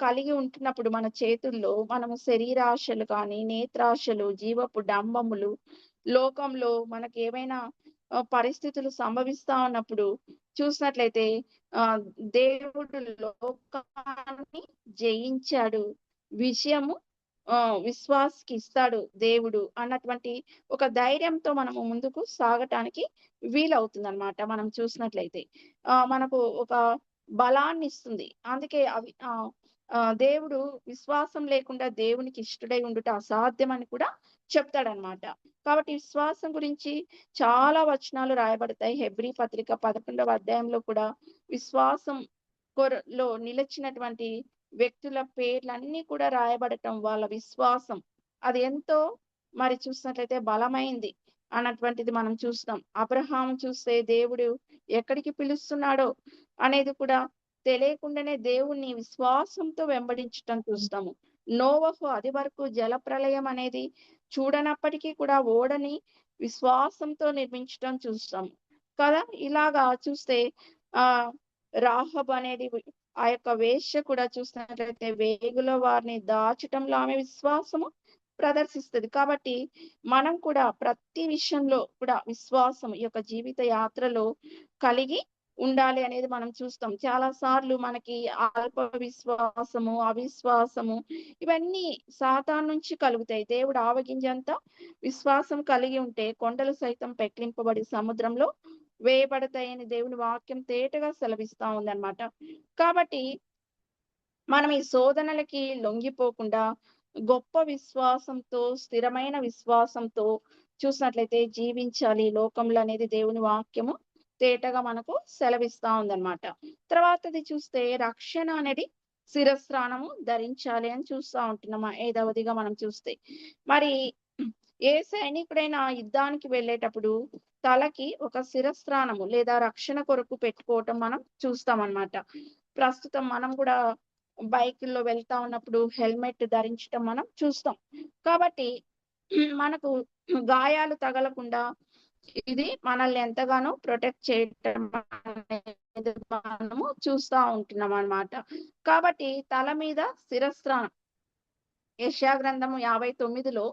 కలిగి ఉంటున్నప్పుడు మన చేతుల్లో మనము శరీరాశలు కానీ, నేత్రాశలు, జీవపు డంబములు, లోకంలో మనకి ఏమైనా పరిస్థితులు సంభవిస్తా ఉన్నప్పుడు చూసినట్లయితే దేవుడు లోకాన్ని జయించాడు, విజయము విశ్వాస్కి ఇస్తాడు దేవుడు అన్నటువంటి ఒక ధైర్యంతో మనము ముందుకు సాగటానికి వీలవుతుంది అనమాట. మనం చూసినట్లయితే మనకు ఒక బలాన్ని ఇస్తుంది. అందుకే దేవుడు విశ్వాసం లేకుండా దేవునికి ఇష్టడై ఉండుట అసాధ్యం అని కూడా చెప్తాడనమాట. కాబట్టి విశ్వాసం గురించి చాలా వచనాలు రాయబడతాయి. హెబ్రీ పత్రిక 11వ అధ్యాయంలో కూడా విశ్వాసం లో నిలిచినటువంటి వ్యక్తుల పేర్లన్నీ కూడా రాయబడటం, వాళ్ళ విశ్వాసం అది ఎంతో మరి చూసినట్లయితే బలమైంది అన్నటువంటిది మనం చూస్తాం. అబ్రహాం చూస్తే దేవుడు ఎక్కడికి పిలుస్తున్నాడో అనేది కూడా తెలియకుండానే దేవుణ్ణి విశ్వాసంతో వెంబడించటం చూస్తాము. నోవహు అది వరకు జలప్రలయం అనేది చూడనప్పటికీ కూడా ఓడని విశ్వాసంతో నిర్మించటం చూస్తాము కదా. ఇలాగా చూస్తే రాహబ్ అనేది ఆ యొక్క వేశ్య కూడా చూసినట్లయితే వేగుల వారిని దాచటంలో ఆమె విశ్వాసము ప్రదర్శిస్తుంది. కాబట్టి మనం కూడా ప్రతి విషయంలో కూడా విశ్వాసం ఈ యొక్క జీవిత యాత్రలో కలిగి ఉండాలి అనేది మనం చూస్తాం. చాలా సార్లు మనకి అల్ప విశ్వాసము, అవిశ్వాసము ఇవన్నీ సాతాను నుంచి కలుగుతాయి. దేవుడు ఆవగింజంతా విశ్వాసం కలిగి ఉంటే కొండలు సైతం పెకిలింపబడి సముద్రంలో వేయబడతాయని దేవుని వాక్యం తేటగా సెలవిస్తా ఉందన్నమాట. కాబట్టి మనం ఈ శోధనలకి లొంగిపోకుండా గొప్ప విశ్వాసంతో, స్థిరమైన విశ్వాసంతో చూసినట్లయితే జీవించాలి లోకంలో అనేది దేవుని వాక్యము తేటగా మనకు సెలవిస్తా ఉందన్నమాట. తర్వాతది చూస్తే రక్షణ అనేది శిరస్త్రాణము ధరించాలి అని చూస్తా ఉంటున్నాం. 5వదిగా మనం చూస్తే మరి ఏ సైనికుడైనా యుద్ధానికి వెళ్ళేటప్పుడు తలకి ఒక శిరస్త్రాణము లేదా రక్షణ కొరకు పెట్టుకోవటం మనం చూస్తామన్నమాట. ప్రస్తుతం మనం కూడా బైకుల్లో వెళ్తా ఉన్నప్పుడు హెల్మెట్ ధరించటం మనం చూస్తాం. కాబట్టి మనకు గాయాలు తగలకుండా ఇది మనల్ని ఎంతగానో ప్రొటెక్ట్ చేయటం మనము చూస్తా ఉంటున్నాం అన్నమాట. కాబట్టి తల మీద శిరస్త్రాణం యెషయా గ్రంథము 59లో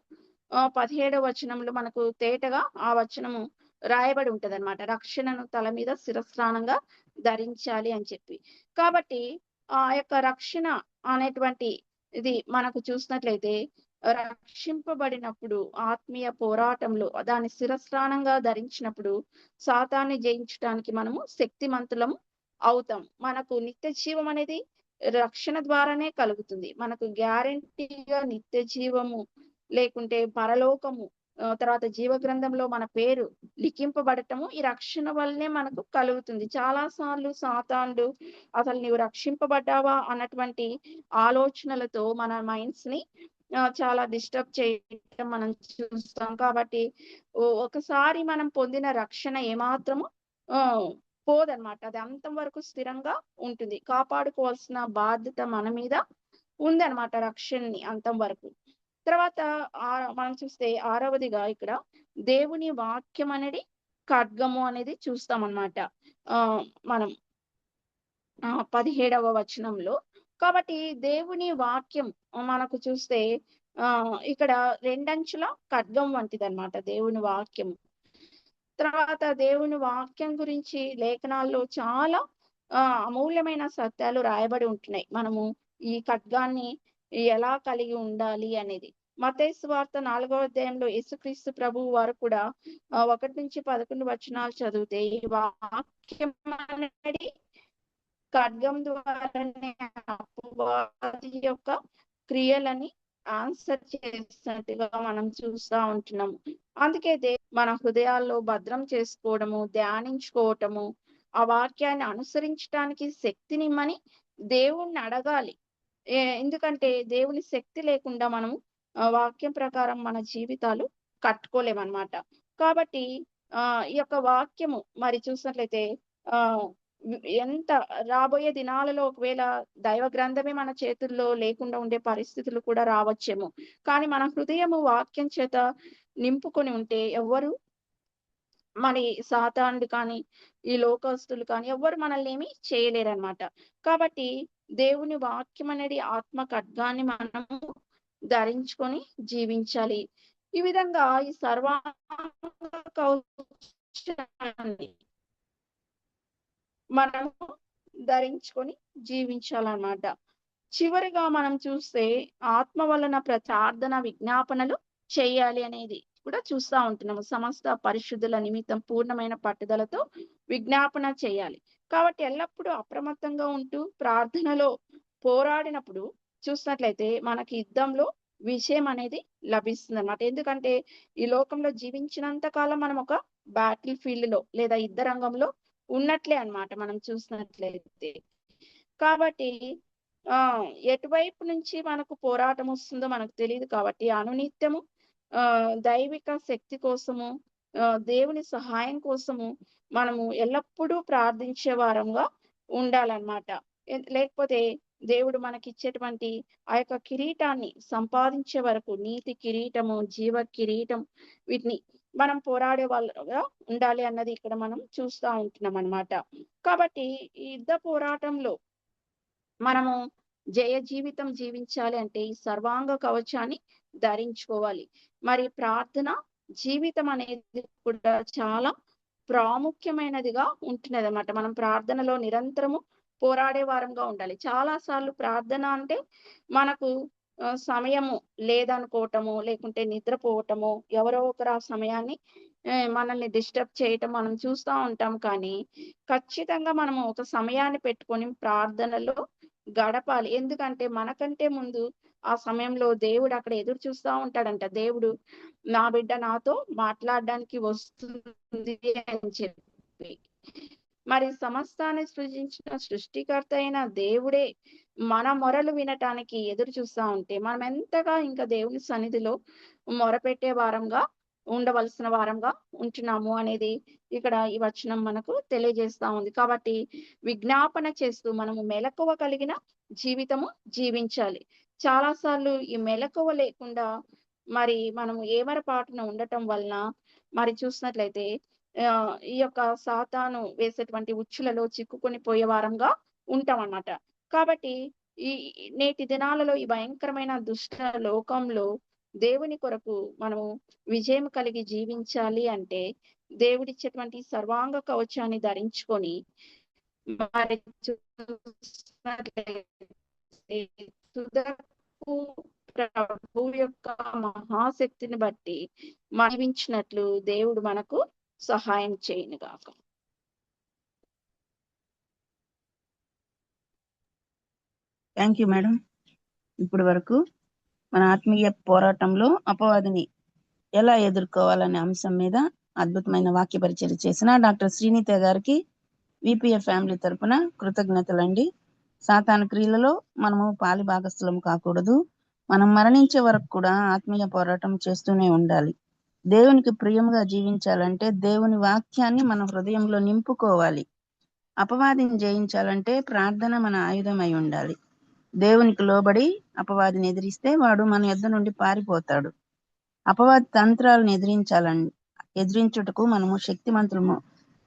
17వ వచనంలో మనకు తేటగా ఆ వచనము రాయబడి ఉంటది అనమాట. రక్షణను తల మీద శిరస్త్రాణంగా ధరించాలి అని చెప్పి. కాబట్టి ఆ యొక్క రక్షణ అనేటువంటి ఇది మనకు చూసినట్లయితే రక్షింపబడినప్పుడు ఆత్మీయ పోరాటంలో దాన్ని శిరస్త్రాణంగా ధరించినప్పుడు సాతాన్ని జయించడానికి మనము శక్తిమంతులం అవుతాం. మనకు నిత్య జీవం అనేది రక్షణ ద్వారానే కలుగుతుంది. మనకు గ్యారెంటీగా నిత్య జీవము లేకుంటే పరలోకము తర్వాత జీవ గ్రంథంలో మన పేరు లిఖింపబడటము ఈ రక్షణ వల్లనే మనకు కలుగుతుంది. చాలా సార్లు సాతానుడు అసలు నీవు రక్షింపబడ్డావా అన్నటువంటి ఆలోచనలతో మన మైండ్స్ ని చాలా డిస్టర్బ్ చేయటం మనం చూస్తాం. కాబట్టి ఒకసారి మనం పొందిన రక్షణ ఏమాత్రము పోదన్నమాట. అది అంతం వరకు స్థిరంగా ఉంటుంది. కాపాడుకోవాల్సిన బాధ్యత మన మీద ఉందన్నమాట రక్షణని అంతం వరకు. తర్వాత మనం చూస్తే 6వదిగా ఇక్కడ దేవుని వాక్యం అనేది ఖడ్గము అనేది చూస్తామన్నమాట. మనం 17వ వచనంలో. కాబట్టి దేవుని వాక్యం మనకు చూస్తే ఇక్కడ రెండంచుల ఖడ్గం వంటిదన్నమాట దేవుని వాక్యం. తర్వాత దేవుని వాక్యం గురించి లేఖనాల్లో చాలా అమూల్యమైన సత్యాలు రాయబడి ఉంటున్నాయి. మనము ఈ ఖడ్గాన్ని ఎలా కలిగి ఉండాలి అనేది. మత్తయి సువార్త 4వ అధ్యాయంలో యేసుక్రీస్తు ప్రభువు వారు కూడా 1-11 వచనాలు చదివితే ఈ వాక్యం అనేది ఖడ్గం ద్వారానే అపవాది యొక్క క్రియలని ఆన్సర్ చేసినట్టుగా మనం చూస్తా ఉంటున్నాము. అందుకే మన హృదయాల్లో భద్రం చేసుకోవడము, ధ్యానించుకోవటము, ఆ వాక్యాన్ని అనుసరించడానికి శక్తినిమ్మని దేవుణ్ణి అడగాలి. ఎందుకంటే దేవుని శక్తి లేకుండా మనము వాక్యం ప్రకారం మన జీవితాలు కట్టుకోలేమన్నమాట. కాబట్టి ఈ యొక్క వాక్యము మరి చూసినట్లయితే ఎంత రాబోయే దినాలలో ఒకవేళ దైవ గ్రంథమే మన చేతుల్లో లేకుండా ఉండే పరిస్థితులు కూడా రావచ్చేమో. కానీ మన హృదయము వాక్యం చేత నింపుకొని ఉంటే ఎవ్వరు మరి సాతానుడు కానీ ఈ లోకస్తులు కానీ ఎవ్వరు మనల్ని ఏమి చేయలేరన్నమాట. కాబట్టి దేవుని వాక్యం అనేది ఆత్మ ఖడ్గాన్ని మనము ధరించుకొని జీవించాలి. ఈ విధంగా ఈ సర్వాంగ కవచాన్ని మనము ధరించుకొని జీవించాలన్నమాట. చివరిగా మనం చూస్తే ఆత్మ వలన ప్రార్థన విజ్ఞాపనలు చేయాలి అనేది కూడా చూస్తా ఉంటున్నాము. సమస్త పరిశుద్ధుల నిమిత్తం పూర్ణమైన పట్టుదలతో విజ్ఞాపన చేయాలి. కాబట్టి ఎల్లప్పుడూ అప్రమత్తంగా ఉంటూ ప్రార్థనలో పోరాడినప్పుడు చూసినట్లయితే మనకి యుద్ధంలో విజయం అనేది లభిస్తుంది అన్నమాట. ఎందుకంటే ఈ లోకంలో జీవించినంత కాలం మనం ఒక బ్యాటిల్ ఫీల్డ్ లో లేదా యుద్ధ రంగంలో ఉన్నట్లే అన్నమాట మనం చూసినట్లయితే. కాబట్టి ఎటువైపు నుంచి మనకు పోరాటం వస్తుందో మనకు తెలియదు. కాబట్టి అనునిత్యము దైవిక శక్తి కోసము, దేవుని సహాయం కోసము మనము ఎల్లప్పుడూ ప్రార్థించే వారంగా ఉండాలన్నమాట. లేకపోతే దేవుడు మనకి ఇచ్చేటువంటి ఆ యొక్క కిరీటాన్ని సంపాదించే వరకు, నీతి కిరీటము, జీవ కిరీటం, వీటిని మనం పోరాడే వాళ్ళగా ఉండాలి అన్నది ఇక్కడ మనం చూస్తా ఉంటున్నాం అన్నమాట. కాబట్టి ఈ యుద్ధ పోరాటంలో మనము జయ జీవితం జీవించాలి అంటే ఈ సర్వాంగ కవచాన్ని ధరించుకోవాలి. మరి ప్రార్థన జీవితం అనేది కూడా చాలా ప్రాముఖ్యమైనదిగా ఉంటున్నది అన్నమాట. మనం ప్రార్థనలో నిరంతరము పోరాడే వారంగా ఉండాలి. చాలా సార్లు ప్రార్థన అంటే మనకు సమయము లేదనుకోవటము, లేకుంటే నిద్రపోవటము, ఎవరో ఒకరు ఆ సమయాన్ని మనల్ని డిస్టర్బ్ చేయటం మనం చూస్తూ ఉంటాం. కానీ ఖచ్చితంగా మనము ఒక సమయాన్ని పెట్టుకొని ప్రార్థనలో గడపాలి. ఎందుకంటే మనకంటే ముందు ఆ సమయంలో దేవుడు అక్కడ ఎదురు చూస్తూ ఉంటాడంట. దేవుడు నా బిడ్డ నాతో మాట్లాడడానికి వస్తుంది అని చెప్పి. మరి సమస్తాన్ని సృజించిన సృష్టికర్త అయిన దేవుడే మన మొరలు వినటానికి ఎదురు చూస్తా ఉంటే మనం ఎంతగా ఇంకా దేవుని సన్నిధిలో మొరపెట్టే వారంగా ఉండవలసిన వారంగా ఉంటున్నాము అనేది ఇక్కడ ఈ వచనం మనకు తెలియజేస్తా ఉంది. కాబట్టి విజ్ఞాపన చేస్తూ మనము మెలకువ కలిగిన జీవితము జీవించాలి. చాలా సార్లు ఈ మెలకువ లేకుండా మరి మనము ఏమరపాటున ఉండటం వలన మరి చూసినట్లయితే ఈ యొక్క సాతాను వేసేటువంటి ఉచ్చులలో చిక్కుకొని పోయే వారంగా ఉంటాం అన్నమాట. కాబట్టి ఈ నేటి దినాలలో ఈ భయంకరమైన దుష్ట లోకంలో దేవుని కొరకు మనము విజయం కలిగి జీవించాలి అంటే దేవుడిచ్చేటువంటి సర్వాంగ కవచాన్ని ధరించుకొని మరి ప్రభు యొక్క మహాశక్తిని బట్టి జీవించినట్లు దేవుడు మనకు సహాయం చేయను గాక. Thank you madam. ఇప్పటి వరకు మన ఆత్మీయ పోరాటంలో అపవాదిని ఎలా ఎదుర్కోవాలనే అంశం మీద అద్భుతమైన వాక్య పరిచయం చేసిన డాక్టర్ శ్రీనిత గారికి విపిఎఫ్ ఫ్యామిలీ తరపున కృతజ్ఞతలండి. సాతాను క్రియలలో మనము పాలి భాగస్థులం కాకూడదు. మనం మరణించే వరకు కూడా ఆత్మీయ పోరాటం చేస్తూనే ఉండాలి. దేవునికి ప్రియముగా జీవించాలంటే దేవుని వాక్యాన్ని మన హృదయంలో నింపుకోవాలి. అపవాదిని జయించాలంటే ప్రార్థన మన ఆయుధం అయి ఉండాలి. దేవునికి లోబడి అపవాదిని ఎదిరిస్తే వాడు మన యొద్ద నుండి పారిపోతాడు. అపవాది తంత్రాలను ఎదిరించుటకు మనము శక్తిమంతులము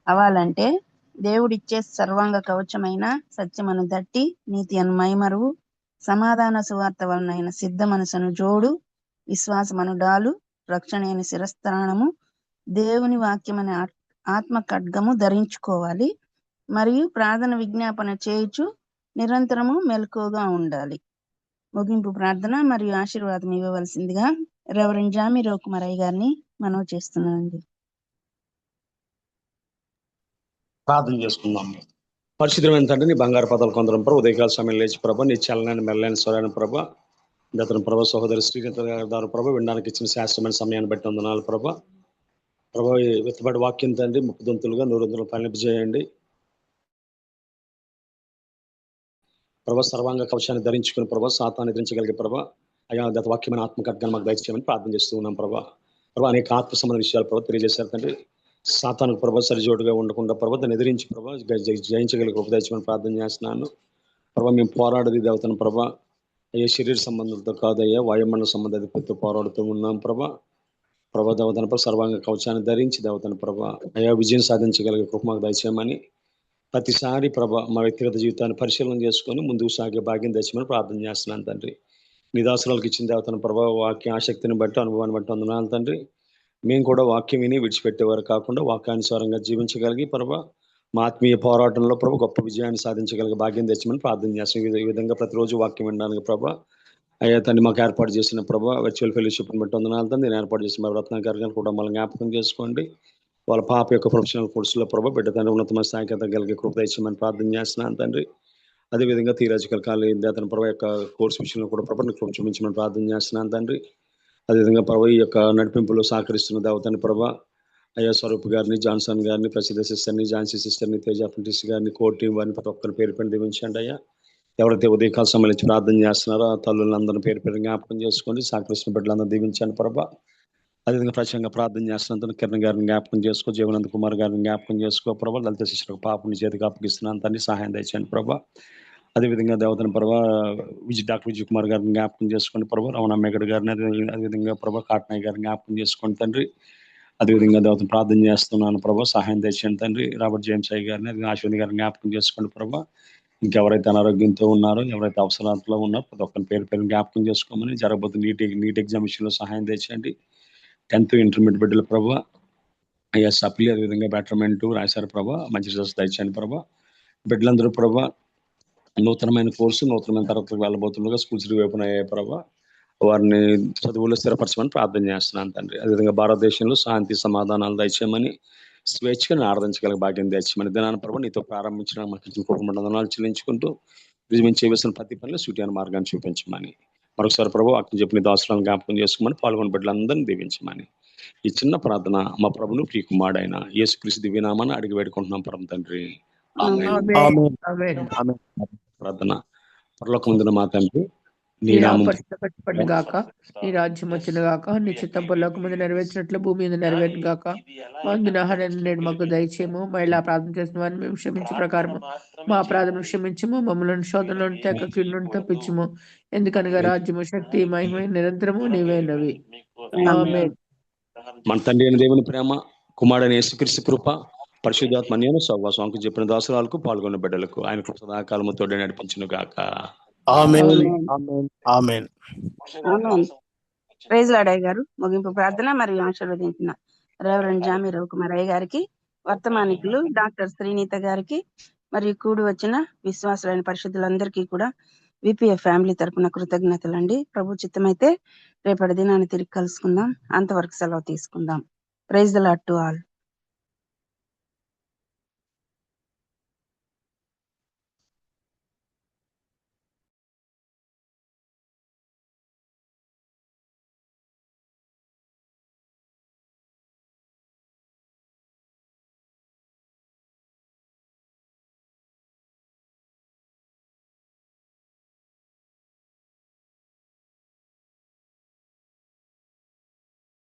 అవ్వాలంటే దేవుడిచ్చే సర్వాంగ కవచమైన సత్యమను దట్టి నీతి అను మైమరువు సమాధాన సువార్త వలనైన సిద్ధ మనసును జోడు విశ్వాసమను డాలు రక్షణ అయిన శిరస్త్రాణము దేవుని వాక్యమనే ఆత్మ ఖడ్గము ధరించుకోవాలి. మరియు ప్రార్థన విజ్ఞాపన చేయుచు నిరంతరము మెలకువగా ఉండాలి. ముగింపు ప్రార్థన మరియు ఆశీర్వాదం ఇవ్వవలసిందిగా రెవరెండ్ జామి రవికుమారయ్య గారిని మనవి చేస్తున్నానండి. ప్రార్థన చేసుకుందాం. పరిశుద్ధమైన తండ్రి, నీ బంగారు పదాలు కొందరం ప్రభు, ఉదయకాల సమయం లేచి ప్రభు, నీ చలనైన మెల్లైన స్వరైన ప్రభ, గతను ప్రభ సహోదరి శ్రీగత గారు ప్రభ వినడానికి ఇచ్చిన శాస్త్రమైన సమయాన్ని బట్టి వందనాలు ప్రభ. ప్రభా వెతుబడి వాక్యం తండ్రి 30 దొంతులుగా 100 పనిచేయండి ప్రభా. సర్వాంగ కవచాన్ని ధరించుకుని ప్రభా సాతాన్ని ఎదిరించగలిగే ప్రభా అయ్యా గత వాక్యమైన ఆత్మకర్గాన్ని మాకు దయచేయమని ప్రార్థన చేస్తూ ఉన్నాం ప్రభా. ప్రభా అనేక ఆత్మ సంబంధ విషయాలు ప్రభా తెలియజేశారు తండ్రి. సాతానికి ప్రభా సరిజోడుగా ఉండకుండా ప్రభా దాన్ని ఎదిరించి ప్రభా జయించగలిగే కృప దయచేయమని ప్రార్థన చేస్తున్నాను ప్రభా. మేము పోరాడేది దేవతను ప్రభా అయ్యే శరీర సంబంధాలతో కాదయ్యా వాయుమండల సంబంధిత పోరాడుతూ ఉన్నాం ప్రభా. ప్రభా దేవతను సర్వాంగ కవచాన్ని ధరించి దేవతను ప్రభా అయ్యా విజయం సాధించగలిగే కృప మాకు దయచేయమని ప్రతిసారి ప్రభా మా వ్యక్తిగత జీవితాన్ని పరిశీలన చేసుకొని ముందుకు సాగే భాగ్యం దయచేయమని ప్రార్థన చేస్తున్నాను తండ్రి. నిదాసులకు ఇచ్చిన దేవతను ప్రభా వాక్య ఆసక్తిని బట్టి అనుభవాన్ని బట్టి వందనాలు తండ్రి. మేము కూడా వాక్యం విని విడిచిపెట్టేవారు కాకుండా వాక్యానుసారంగా జీవించగలిగి ప్రభా మా ఆత్మీయ పోరాటంలో ప్రభు గొప్ప విజయాన్ని సాధించగలిగే భాగ్యం తెచ్చమని ప్రార్థన చేస్తాం. ఈ విధంగా ప్రతిరోజు వాక్యం వినడానికి ప్రభా అయ్యా తండ్రి మాకు ఏర్పాటు చేసిన ప్రభా వర్చువల్ ఫెలోషిప్ని బట్టి వందనాలు తండ్రి. నేను ఏర్పాటు చేసిన రత్నాకర్ గారిని కూడా మళ్ళీ జ్ఞాపకం చేసుకోండి. వాళ్ళ పాప యొక్క ప్రొఫెషనల్ కోర్సులో ప్రభా బిడ్డ తండ్రి ఉన్నతమైన స్థాయికి ఎదగలిగే కృప తెచ్చమని ప్రార్థన చేస్తున్నాను తండ్రి. అదేవిధంగా థియలాజికల్ కాలేజ్ అతని ప్రభా యొక్క కోర్సు విషయంలో కూడా ప్రభాని కృప చూపించమని ప్రార్థన చేస్తున్నాను తండ్రి. అదేవిధంగా ప్రభా ఈ యొక్క నడిపింపులో సహకరిస్తున్న దేవతని ప్రభా అయ్యా స్వరూప్ గారిని, జాన్సన్ గారిని, ప్రసిద్ధ సిస్టర్ని, ఝాన్సీ సిస్టర్ని, తేజ అప్రెంటిస్ గారిని, కోర్ టీం వారిని ప్రతి ఒక్కరి పేరు పైన దీవించండి అయ్యా. ఎవరైతే ఉదయకాల సంబంధించి ప్రార్థన చేస్తున్నారో ఆ తల్లులందరినీ పేరు పేరు జ్ఞాపకం చేసుకోండి. సహకరిస్తున్న బిడ్డలందరూ దీవించండి ప్రభా. అదేవిధంగా ప్రత్యేకంగా ప్రార్థన చేస్తున్నందుకు కిరణ్ గారిని జ్ఞాపకం చేసుకో, జీవనంద్ కుమార్ గారిని జ్ఞాపకం చేసుకో ప్రభా. లలిత శిష్యులకు పాపని చేతికి అప్పగిస్తున్నాను తండ్రి, సహాయం దయచేయండి ప్రభా. అదేవిధంగా దేవతని ప్రభా డాక్టర్ విజయ్ కుమార్ గారిని జ్ఞాపకం చేసుకోండి ప్రభా. రమణ మేగడ్ గారిని అదేవిధంగా ప్రభా కాట్నాయ్ గారిని జ్ఞాపకం చేసుకోండి తండ్రి. అదేవిధంగా దేవతను ప్రార్థన చేస్తున్నాను ప్రభా, సహాయం తెచ్చండి తండ్రి. రాబర్ట్ జేమ్స్ అయ్య గారిని, అశ్విని గారిని జ్ఞాపకం చేసుకోండి ప్రభా. ఇంకెవరైతే అనారోగ్యంతో ఉన్నారో, ఎవరైతే అవసరాలతో ఉన్నారో ప్రతి ఒక్కరి పేరు పేరు జ్ఞాపకం చేసుకోమని. జరగబోతున్న నీట్ ఎగ్జామినేషన్లో సహాయం తెచ్చండి. 10th ఇంటర్మీడియట్ బిడ్డల ప్రభా అయ్యా సప్లీ అదేవిధంగా బెటర్మెంట్ రాశారు ప్రభా, మంచి రిజల్ట్స్ తెచ్చండి ప్రభా. బిడ్డలందరూ ప్రభా నూతనమైన కోర్సు నూతనమైన తరగతికి వెళ్ళబోతుండగా స్కూల్స్ రివైపున అయ్యాయి ప్రభా. వారిని చదువులో స్థిరపరచమని ప్రార్థన చేస్తున్నాను తండ్రి. అదేవిధంగా భారతదేశంలో శాంతి సమాధానాలు దయచేయమని, స్వేచ్ఛగా ఆరాధించగల భాగ్యం దయచేయమని దినాన్ని ప్రభా నీతో ప్రారంభించిన మనకి కుటుంబాలు చెల్లించుకుంటూ మేము చేయవలసిన ప్రతి పనిలో సూటిని మార్గాన్ని చూపించమని, మరొకసారి ప్రభు అక్కడ చెప్పిన దాసులను జ్ఞాపకం చేసుకోమని, పాల్గొన్న బిడ్డలందరినీ దీవించమని ఈ చిన్న ప్రార్థన మా ప్రభును ప్రియకుమారుడైన యేసుక్రీస్తు దివ్యనామాన్ని అడిగి వేడుకుంటున్నాం పరమ తండ్రి. ప్రార్థన. పరలోకమందున మా తండ్రి నీ నామం పరిశుద్ధపరచబడును గాక, నీ రాజ్యం వచ్చును గాక, నీ చిత్తం పరలోకం మీద నెరవేర్చినట్లు భూమి మీద నెరవేరును గాక. మందున ఆహారాన్ని నేడు మాకు దయచేయము, మళ్ళీ ప్రార్థన చేసిన వారిని మేము క్షమించే ప్రకారం మా అపరాధములను క్షమించము, మమ్మల్ని శోధనలో తెగ కీడు నుండి తప్పించుము. ఎందుకనగా రాజ్యము, శక్తి, మహిమ నిరంతరము నీవేనవి. ఆమేన్. మన తండ్రి అయిన దేవుని ప్రేమ, కుమారుడైన యేసుక్రీస్తు కృప, పరిశుద్ధాత్మ అన్యోన్య సహవాసం చెప్పిన దాసురాలకు పాల్గొన్న బిడ్డలకు ఆయన కృప సదాకాలము తోడే నడిపించును గాక. ఆమేన్. ప్రైజ్ లార్డ్ అయ్య గారు ముగింపు ప్రార్థన మరియు ఆశీర్వదించిన రెవరెండ్ జామి రవికుమార్ అయ్య గారికి, వర్తమానికులు డాక్టర్ శ్రీనీత గారికి మరియు కూడి వచ్చిన విశ్వాసులైన పరిశుద్ధులందరికీ కూడా విపిఎఫ్ ఫ్యామిలీ తరపున కృతజ్ఞతలండి. ప్రభు చిత్తమైతే రేపటి దినాన్ని తిరిగి కలుసుకుందాం. అంతవరకు సెలవు తీసుకుందాం. Praise the lord to all.